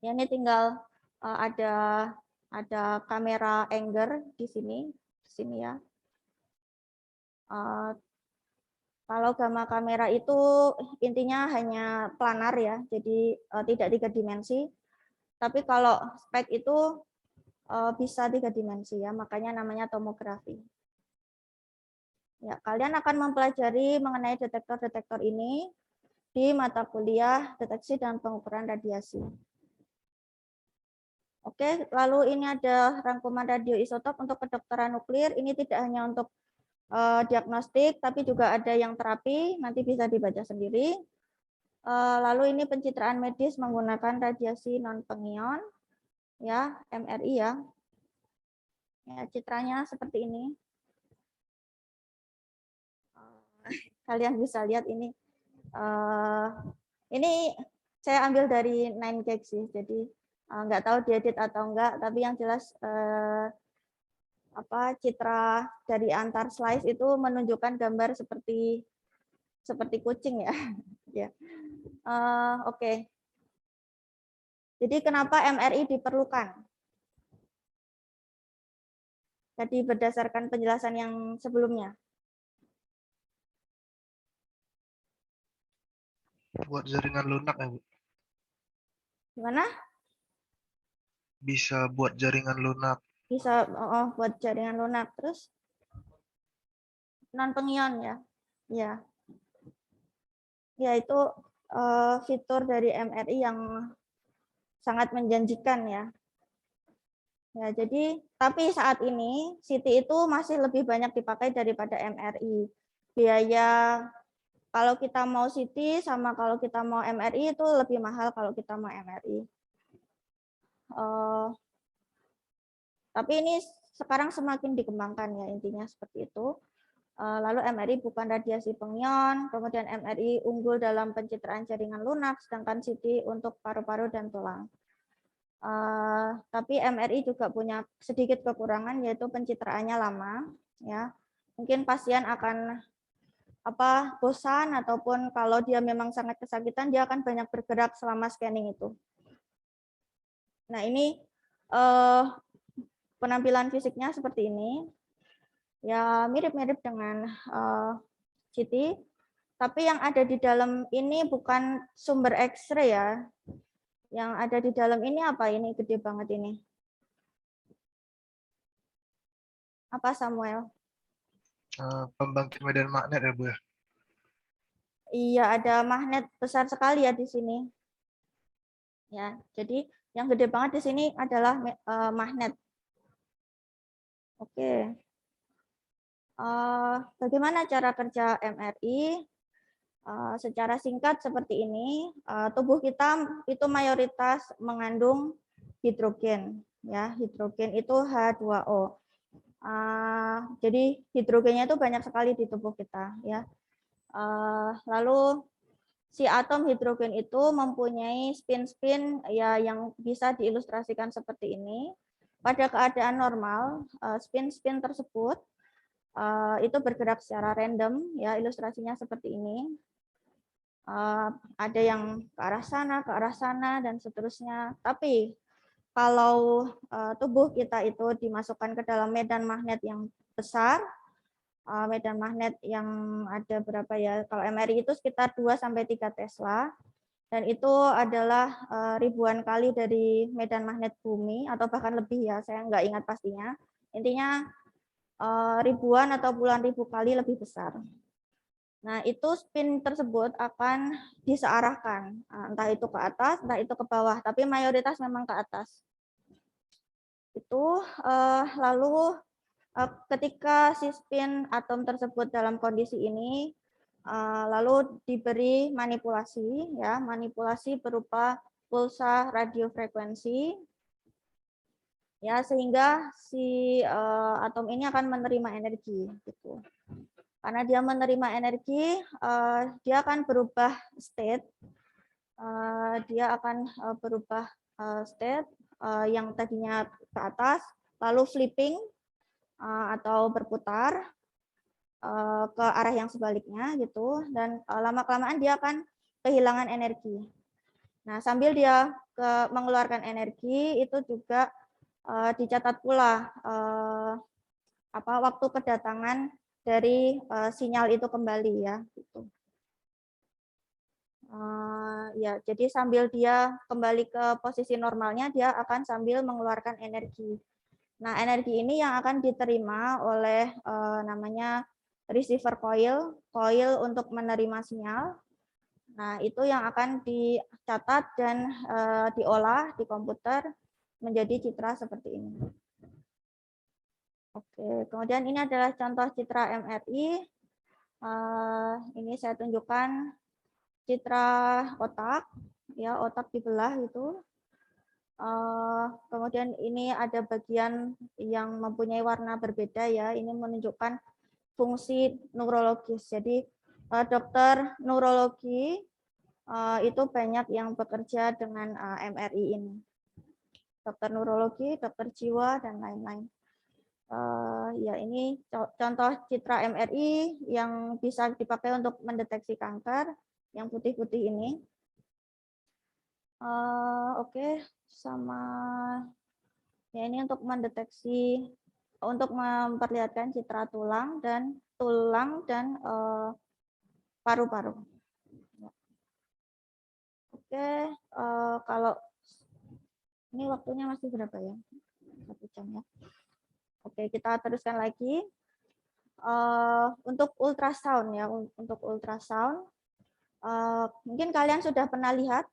Ya, ini tinggal ada kamera Anger di sini ya. Kalau gamma kamera itu intinya hanya planar ya, jadi tidak 3 dimensi. Tapi kalau spek itu bisa 3 dimensi ya, makanya namanya tomografi. Ya, kalian akan mempelajari mengenai detektor-detektor ini di mata kuliah deteksi dan pengukuran radiasi. Oke, lalu ini ada rangkuman radioisotop untuk kedokteran nuklir. Ini tidak hanya untuk diagnostik, tapi juga ada yang terapi, nanti bisa dibaca sendiri. Lalu ini pencitraan medis menggunakan radiasi non pengion, ya MRI ya. Ya, citranya seperti ini. Kalian bisa lihat ini. Ini saya ambil dari 9gag sih, jadi nggak tahu diedit atau enggak, tapi yang jelas citra dari antar slice itu menunjukkan gambar seperti kucing ya. Ya. Oke. Jadi kenapa MRI diperlukan? Tadi berdasarkan penjelasan yang sebelumnya. Buat jaringan lunak ya, Bu. Gimana? Bisa buat jaringan lunak. Bisa buat jaringan lunak. Terus non pengion ya. Ya. Ya itu fitur dari MRI yang sangat menjanjikan ya. Ya, jadi tapi saat ini CT itu masih lebih banyak dipakai daripada MRI. Biaya kalau kita mau CT sama kalau kita mau MRI itu lebih mahal kalau kita mau MRI. Tapi ini sekarang semakin dikembangkan ya, intinya seperti itu. Lalu MRI bukan radiasi pengion, kemudian MRI unggul dalam pencitraan jaringan lunak, sedangkan CT untuk paru-paru dan tulang. Tapi MRI juga punya sedikit kekurangan, yaitu pencitraannya lama. Ya, mungkin pasien akan bosan, ataupun kalau dia memang sangat kesakitan, dia akan banyak bergerak selama scanning itu. Nah ini penampilan fisiknya seperti ini. Ya mirip-mirip dengan CT, tapi yang ada di dalam ini bukan sumber X-ray ya. Yang ada di dalam ini apa ini gede banget ini? Apa Samuel? Pembangkit medan magnet ya, Bu ya? Iya, ada magnet besar sekali ya di sini. Ya, jadi yang gede banget di sini adalah magnet. Oke. Bagaimana cara kerja MRI? Secara singkat seperti ini, tubuh kita itu mayoritas mengandung hidrogen, ya hidrogen itu H2O. Jadi hidrogennya itu banyak sekali di tubuh kita, ya. Lalu si atom hidrogen itu mempunyai spin-spin ya yang bisa diilustrasikan seperti ini. Pada keadaan normal, spin-spin tersebut itu bergerak secara random, ya ilustrasinya seperti ini. Ada yang ke arah sana, dan seterusnya. Tapi kalau tubuh kita itu dimasukkan ke dalam medan magnet yang besar, medan magnet yang ada berapa ya? Kalau MRI itu sekitar 2-3 Tesla, dan itu adalah ribuan kali dari medan magnet bumi, atau bahkan lebih ya, saya nggak ingat pastinya. Intinya ribuan atau puluhan ribu kali lebih besar. Nah, itu spin tersebut akan disearahkan, entah itu ke atas, entah itu ke bawah, tapi mayoritas memang ke atas. Itu lalu ketika si spin atom tersebut dalam kondisi ini, lalu diberi manipulasi, ya manipulasi berupa pulsa radiofrekuensi, ya sehingga si atom ini akan menerima energi, gitu. Karena dia menerima energi, dia akan berubah state. Dia akan berubah state yang tadinya ke atas, lalu flipping atau berputar ke arah yang sebaliknya, gitu. Dan lama-kelamaan dia akan kehilangan energi. Nah, sambil dia mengeluarkan energi, itu juga dicatat pula waktu kedatangan dari sinyal itu kembali ya. Gitu. Ya, jadi sambil dia kembali ke posisi normalnya, dia akan sambil mengeluarkan energi. Nah, energi ini yang akan diterima oleh namanya receiver coil, coil untuk menerima sinyal. Nah, itu yang akan dicatat dan diolah di komputer menjadi citra seperti ini. Oke, kemudian ini adalah contoh citra MRI. Ini saya tunjukkan citra otak, ya otak dibelah itu. Kemudian ini ada bagian yang mempunyai warna berbeda ya. Ini menunjukkan fungsi neurologis. Jadi dokter neurologi itu banyak yang bekerja dengan MRI ini. Dokter neurologi, dokter jiwa dan lain-lain. Ya ini contoh citra MRI yang bisa dipakai untuk mendeteksi kanker. Yang putih-putih ini. Oke, sama ya ini untuk mendeteksi, untuk memperlihatkan citra tulang dan paru-paru. Oke, kalau ini waktunya masih berapa ya? 1 jam ya. Oke, kita teruskan lagi. Untuk ultrasound ya, untuk ultrasound. Mungkin kalian sudah pernah lihat?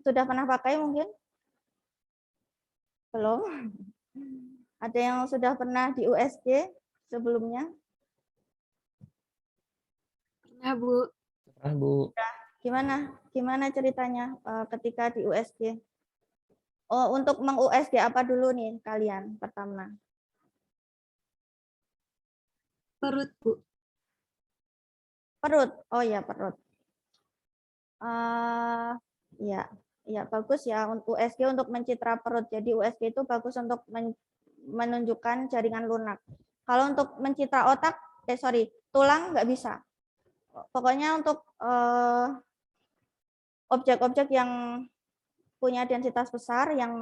Sudah pernah pakai mungkin? Belum? Ada yang sudah pernah di USG sebelumnya? Pernah, Bu. Pernah, Bu. Gimana ceritanya ketika di USG? Oh, untuk meng-USG apa dulu nih kalian pertama? Perut, Bu. Perut. Oh ya, perut. Ya bagus ya untuk USG untuk mencitra perut. Jadi USG itu bagus untuk menunjukkan jaringan lunak. Kalau untuk mencitra otak, tulang nggak bisa. Pokoknya untuk objek-objek yang punya densitas besar, yang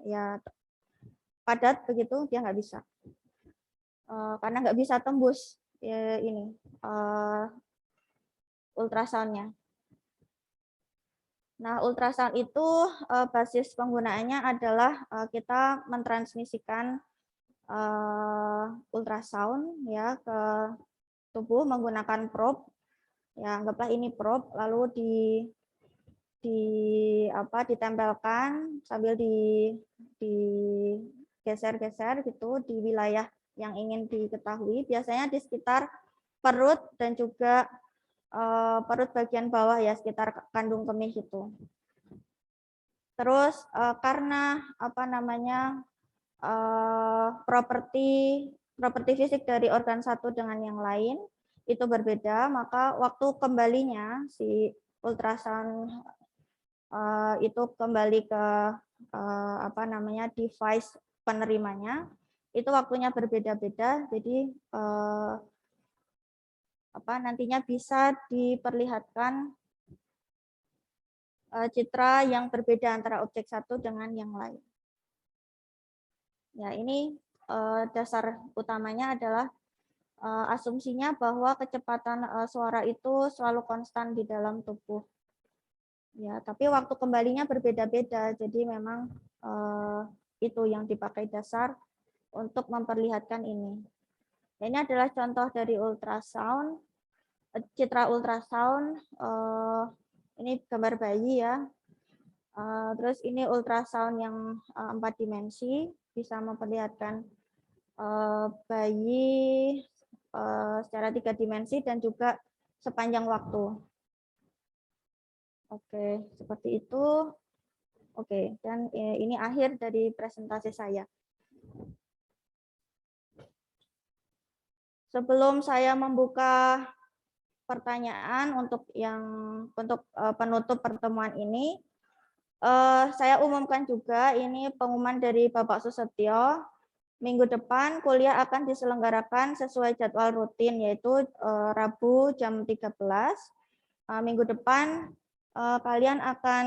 ya padat begitu, dia nggak bisa. Karena nggak bisa tembus ini ultrasoundnya. Nah, ultrasound itu basis penggunaannya adalah kita mentransmisikan ultrasound ya ke tubuh menggunakan probe. Ya, anggaplah ini probe, lalu ditempelkan sambil digeser-geser gitu di wilayah yang ingin diketahui. Biasanya di sekitar perut dan juga perut bagian bawah ya, sekitar kandung kemih itu. Terus karena properti fisik dari organ satu dengan yang lain itu berbeda, maka waktu kembalinya si ultrasound itu kembali ke device penerimanya itu waktunya berbeda-beda. Jadi nantinya bisa diperlihatkan citra yang berbeda antara objek satu dengan yang lain. Ya, ini dasar utamanya adalah asumsinya bahwa kecepatan suara itu selalu konstan di dalam tubuh. Ya, tapi waktu kembalinya berbeda-beda. Jadi memang itu yang dipakai dasar untuk memperlihatkan ini. Ini adalah contoh dari ultrasound. Citra ultrasound, ini gambar bayi ya. Terus ini ultrasound yang 4 dimensi, bisa memperlihatkan bayi secara 3 dimensi dan juga sepanjang waktu. Oke, seperti itu. Oke, dan ini akhir dari presentasi saya. Sebelum saya membuka pertanyaan untuk penutup pertemuan ini, saya umumkan juga ini pengumuman dari Bapak Susetyo. Minggu depan kuliah akan diselenggarakan sesuai jadwal rutin, yaitu Rabu jam 13. Minggu depan kalian akan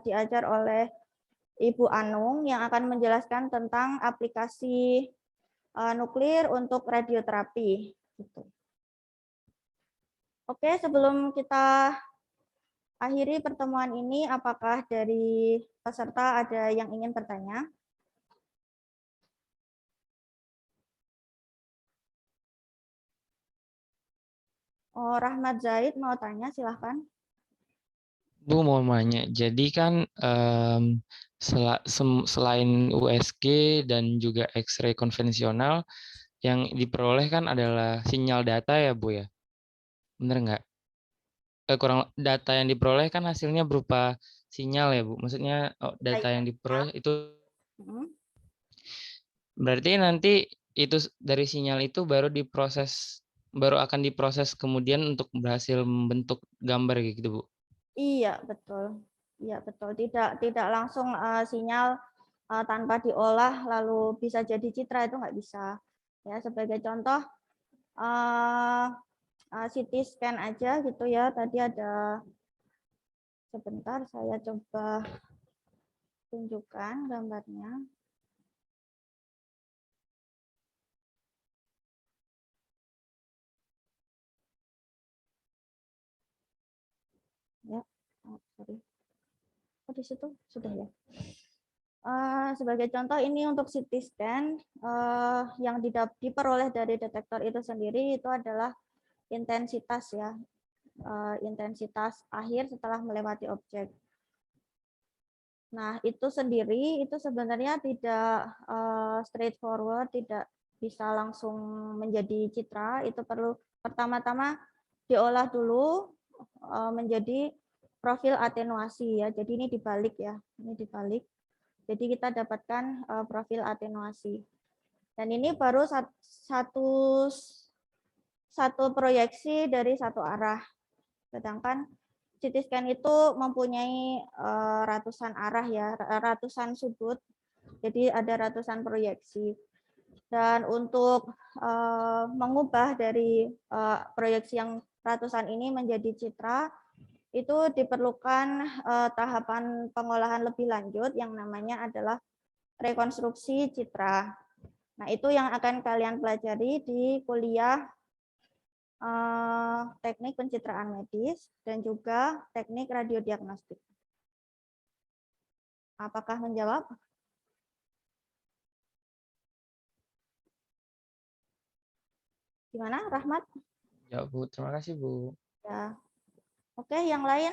diajar oleh Ibu Anung yang akan menjelaskan tentang aplikasi nuklir untuk radioterapi. Gitu. Oke, sebelum kita akhiri pertemuan ini, apakah dari peserta ada yang ingin bertanya? Oh, Rahmat Zaid mau tanya, silahkan. Bu mau nanya, jadi kan selain USG dan juga X-ray konvensional, yang diperoleh kan adalah sinyal data ya Bu ya? Bener nggak? Kurang data yang diperoleh kan hasilnya berupa sinyal ya Bu? Maksudnya data yang diperoleh itu Hmm. berarti nanti itu dari sinyal itu baru akan diproses kemudian untuk berhasil membentuk gambar gitu Bu? Iya, betul. Iya, betul. Tidak langsung sinyal tanpa diolah lalu bisa jadi citra, itu nggak bisa. Ya, sebagai contoh CT scan aja gitu ya. Tadi ada, sebentar saya coba tunjukkan gambarnya. Ya, sorry. Oh, di situ sudah ya. Sebagai contoh ini untuk CT scan yang diperoleh dari detektor itu sendiri itu adalah intensitas ya, intensitas akhir setelah melewati objek. Nah, itu sendiri itu sebenarnya tidak straightforward, tidak bisa langsung menjadi citra. Itu perlu pertama-tama diolah dulu menjadi profil atenuasi ya. Jadi ini dibalik ya, ini dibalik. Jadi kita dapatkan profil atenuasi. Dan ini baru satu proyeksi dari satu arah. Sedangkan CT scan itu mempunyai ratusan arah ya, ratusan sudut. Jadi ada ratusan proyeksi. Dan untuk mengubah dari proyeksi yang ratusan ini menjadi citra, itu diperlukan tahapan pengolahan lebih lanjut yang namanya adalah rekonstruksi citra. Nah, itu yang akan kalian pelajari di kuliah teknik pencitraan medis dan juga teknik radiodiagnostik. Apakah menjawab? Gimana, Rahmat? Ya Bu, terima kasih Bu. Ya. Oke, yang lain?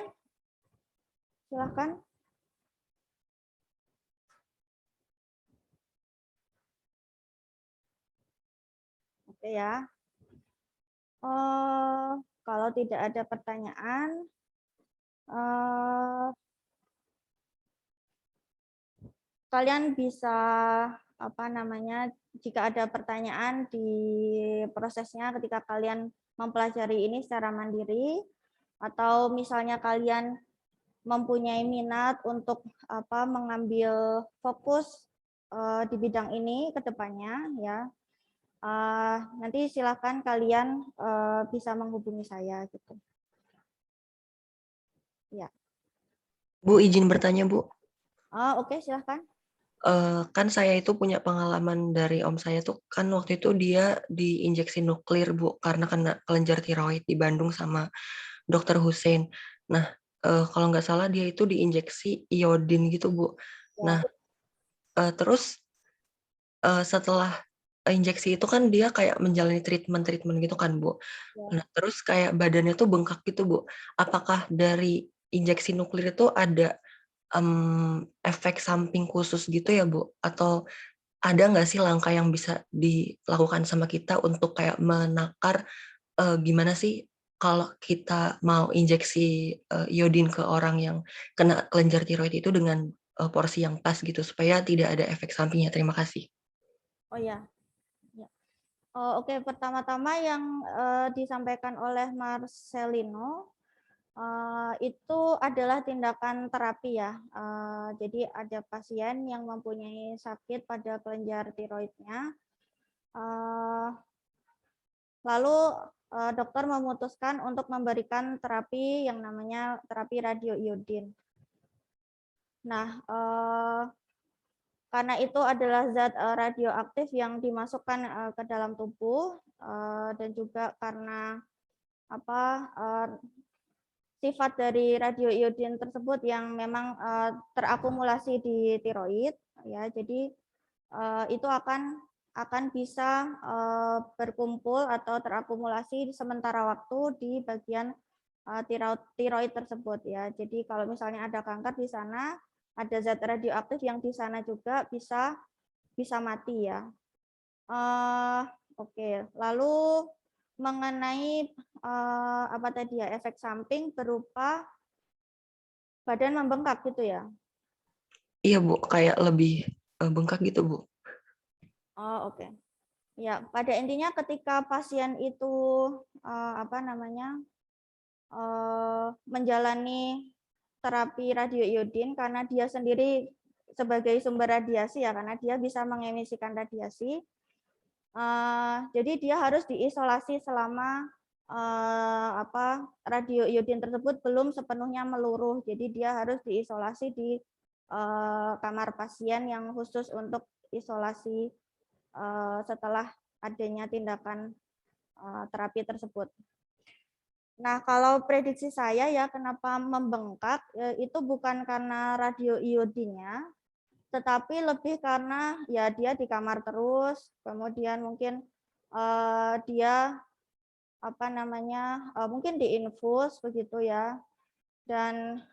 Silahkan. Oke ya. Kalau tidak ada pertanyaan, kalian bisa jika ada pertanyaan di prosesnya ketika kalian mempelajari ini secara mandiri, atau misalnya kalian mempunyai minat untuk mengambil fokus di bidang ini ke depannya ya. Nanti silakan kalian bisa menghubungi saya gitu. Ya. Bu, izin bertanya, Bu. Oke, silahkan. Kan saya itu punya pengalaman dari om saya tuh, kan waktu itu dia diinjeksi nuklir, Bu, karena kena kelenjar tiroid di Bandung sama Dokter Hussein. Nah, kalau nggak salah dia itu diinjeksi iodin gitu, Bu. Nah, terus setelah injeksi itu kan dia kayak menjalani treatment gitu kan, Bu. Nah, terus kayak badannya tuh bengkak gitu, Bu. Apakah dari injeksi nuklir itu ada efek samping khusus gitu ya, Bu? Atau ada nggak sih langkah yang bisa dilakukan sama kita untuk kayak menakar gimana sih kalau kita mau injeksi iodin ke orang yang kena kelenjar tiroid itu dengan porsi yang pas gitu supaya tidak ada efek sampingnya. Terima kasih. Oh ya. Oke, pertama-tama yang disampaikan oleh Marcelino itu adalah tindakan terapi ya. Jadi ada pasien yang mempunyai sakit pada kelenjar tiroidnya. Lalu dokter memutuskan untuk memberikan terapi yang namanya terapi radioiodin. Nah, karena itu adalah zat radioaktif yang dimasukkan ke dalam tubuh, dan juga karena sifat dari radioiodin tersebut yang memang terakumulasi di tiroid, ya. Jadi itu akan bisa berkumpul atau terakumulasi sementara waktu di bagian tiroid tersebut, ya. Jadi kalau misalnya ada kanker di sana, ada zat radioaktif yang di sana juga bisa mati, ya. Oke, lalu mengenai apa tadi ya, efek samping berupa badan membengkak gitu ya. Iya Bu, kayak lebih bengkak gitu Bu. Oh, oke. Ya, pada intinya ketika pasien itu menjalani terapi radioiodin karena dia sendiri sebagai sumber radiasi, ya, karena dia bisa mengemisikan radiasi. Jadi dia harus diisolasi selama radioiodin tersebut belum sepenuhnya meluruh. Jadi dia harus diisolasi di kamar pasien yang khusus untuk isolasi setelah adanya tindakan terapi tersebut. Nah, kalau prediksi saya ya kenapa membengkak, itu bukan karena radioiodinnya, tetapi lebih karena ya dia di kamar terus, kemudian mungkin dia mungkin diinfus begitu ya, dan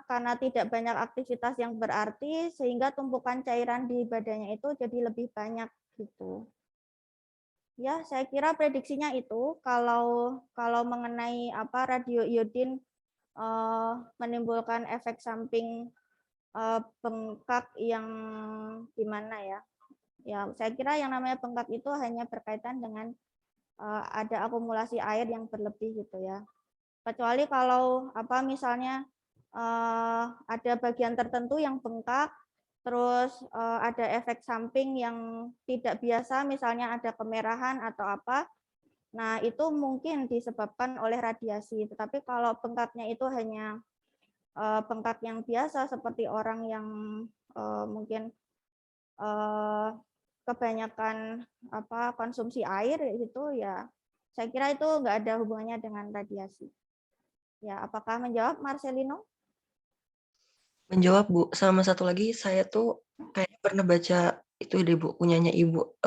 karena tidak banyak aktivitas yang berarti sehingga tumpukan cairan di badannya itu jadi lebih banyak gitu. Ya, saya kira prediksinya itu kalau mengenai radioiodin menimbulkan efek samping bengkak yang gimana ya. Ya, saya kira yang namanya bengkak itu hanya berkaitan dengan ada akumulasi air yang berlebih gitu ya. Kecuali kalau misalnya ada bagian tertentu yang bengkak, terus ada efek samping yang tidak biasa, misalnya ada kemerahan atau apa. Nah, itu mungkin disebabkan oleh radiasi. Tetapi kalau bengkaknya itu hanya bengkak yang biasa seperti orang yang mungkin kebanyakan konsumsi air itu, ya saya kira itu nggak ada hubungannya dengan radiasi. Ya, apakah menjawab Marcelino? Menjawab Bu. Sama satu lagi, saya tuh kayak pernah baca itu deh Bu, punyanya Ibu,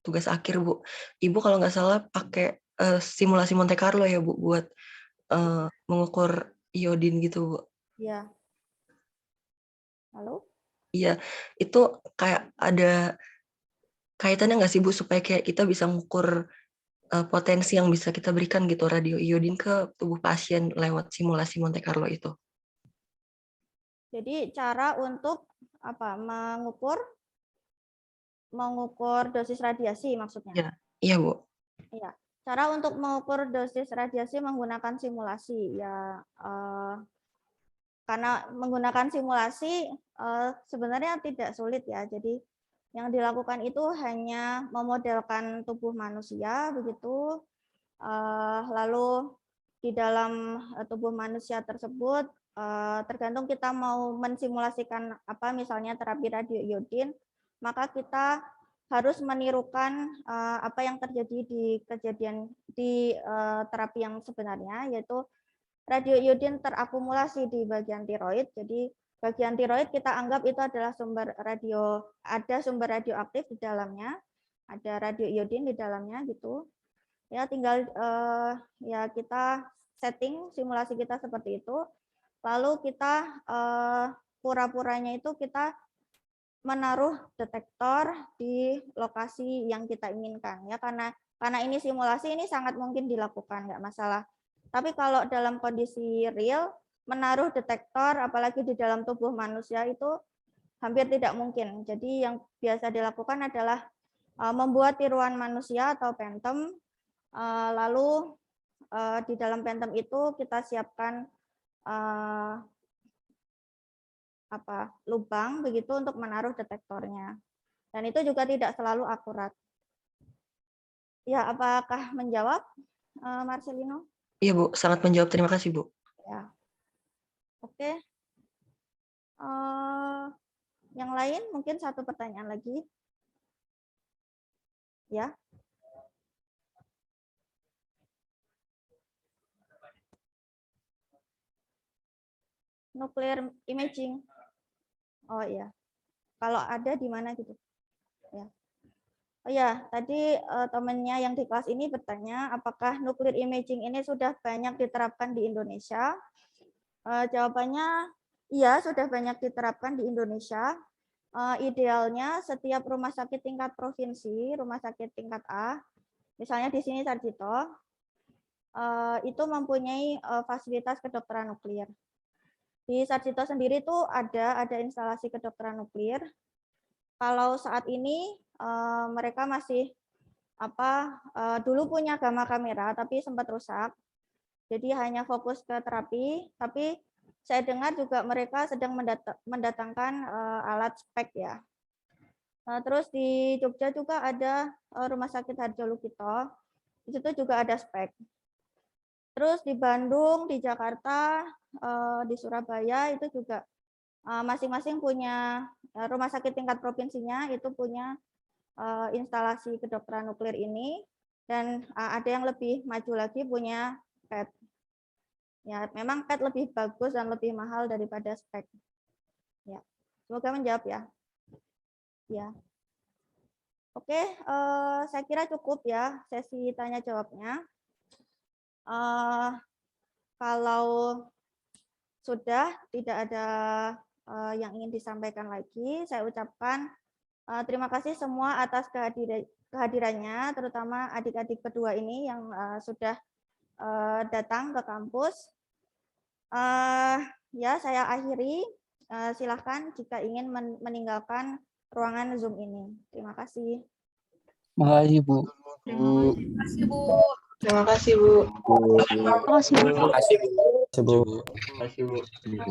tugas akhir Bu. Ibu kalau nggak salah pakai simulasi Monte Carlo ya Bu, buat mengukur iodin gitu Bu. Iya. Lalu? Iya, itu kayak ada kaitannya nggak sih Bu, supaya kayak kita bisa mengukur potensi yang bisa kita berikan gitu radioiodin ke tubuh pasien lewat simulasi Monte Carlo itu? Jadi cara untuk mengukur dosis radiasi maksudnya? Ya, iya Bu. Iya. Cara untuk mengukur dosis radiasi menggunakan simulasi ya. Karena menggunakan simulasi sebenarnya tidak sulit ya. Jadi yang dilakukan itu hanya memodelkan tubuh manusia begitu. Lalu di dalam tubuh manusia tersebut tergantung kita mau mensimulasikan misalnya terapi radioiodin, maka kita harus menirukan apa yang terjadi di terapi yang sebenarnya, yaitu radioiodin terakumulasi di bagian tiroid. Jadi bagian tiroid kita anggap itu adalah ada sumber radioaktif di dalamnya, ada radioiodin di dalamnya gitu. Ya, tinggal ya kita setting simulasi kita seperti itu. Lalu kita pura-puranya itu kita menaruh detektor di lokasi yang kita inginkan ya, karena ini simulasi, ini sangat mungkin dilakukan, nggak masalah. Tapi kalau dalam kondisi real menaruh detektor apalagi di dalam tubuh manusia itu hampir tidak mungkin. Jadi yang biasa dilakukan adalah membuat tiruan manusia atau phantom, lalu di dalam phantom itu kita siapkan lubang begitu untuk menaruh detektornya, dan itu juga tidak selalu akurat. Ya, apakah menjawab Marcelino? Iya Bu, sangat menjawab. Terima kasih Bu. Ya. Oke. Yang lain mungkin satu pertanyaan lagi. Ya. Nuclear imaging. Oh iya. Kalau ada di mana gitu. Ya. Oh ya, tadi temannya yang di kelas ini bertanya apakah nuclear imaging ini sudah banyak diterapkan di Indonesia? Jawabannya iya, sudah banyak diterapkan di Indonesia. Idealnya setiap rumah sakit tingkat provinsi, rumah sakit tingkat A, misalnya di sini Sarjito, itu mempunyai fasilitas kedokteran nuklir. Di Sarjito sendiri tuh ada instalasi kedokteran nuklir. Kalau saat ini mereka masih dulu punya gamma kamera tapi sempat rusak. Jadi hanya fokus ke terapi, tapi saya dengar juga mereka sedang mendatangkan alat spek ya. Terus di Jogja juga ada Rumah Sakit Harjo Lukito, di situ juga ada spek. Terus di Bandung, di Jakarta, di Surabaya itu juga masing-masing punya rumah sakit tingkat provinsinya itu punya instalasi kedokteran nuklir ini, dan ada yang lebih maju lagi punya PET. Ya, memang PET lebih bagus dan lebih mahal daripada spek. Ya, semoga menjawab ya. Ya. Oke, saya kira cukup ya sesi tanya jawabnya. Kalau sudah tidak ada yang ingin disampaikan lagi, saya ucapkan terima kasih semua atas kehadirannya, terutama adik-adik kedua ini yang sudah datang ke kampus. Ya, saya akhiri. Silakan jika ingin meninggalkan ruangan Zoom ini. Terima kasih. Makasih, Bu. Terima kasih, Bu. Terima kasih, Bu. Terima kasih, Bu. Terima kasih, Bu.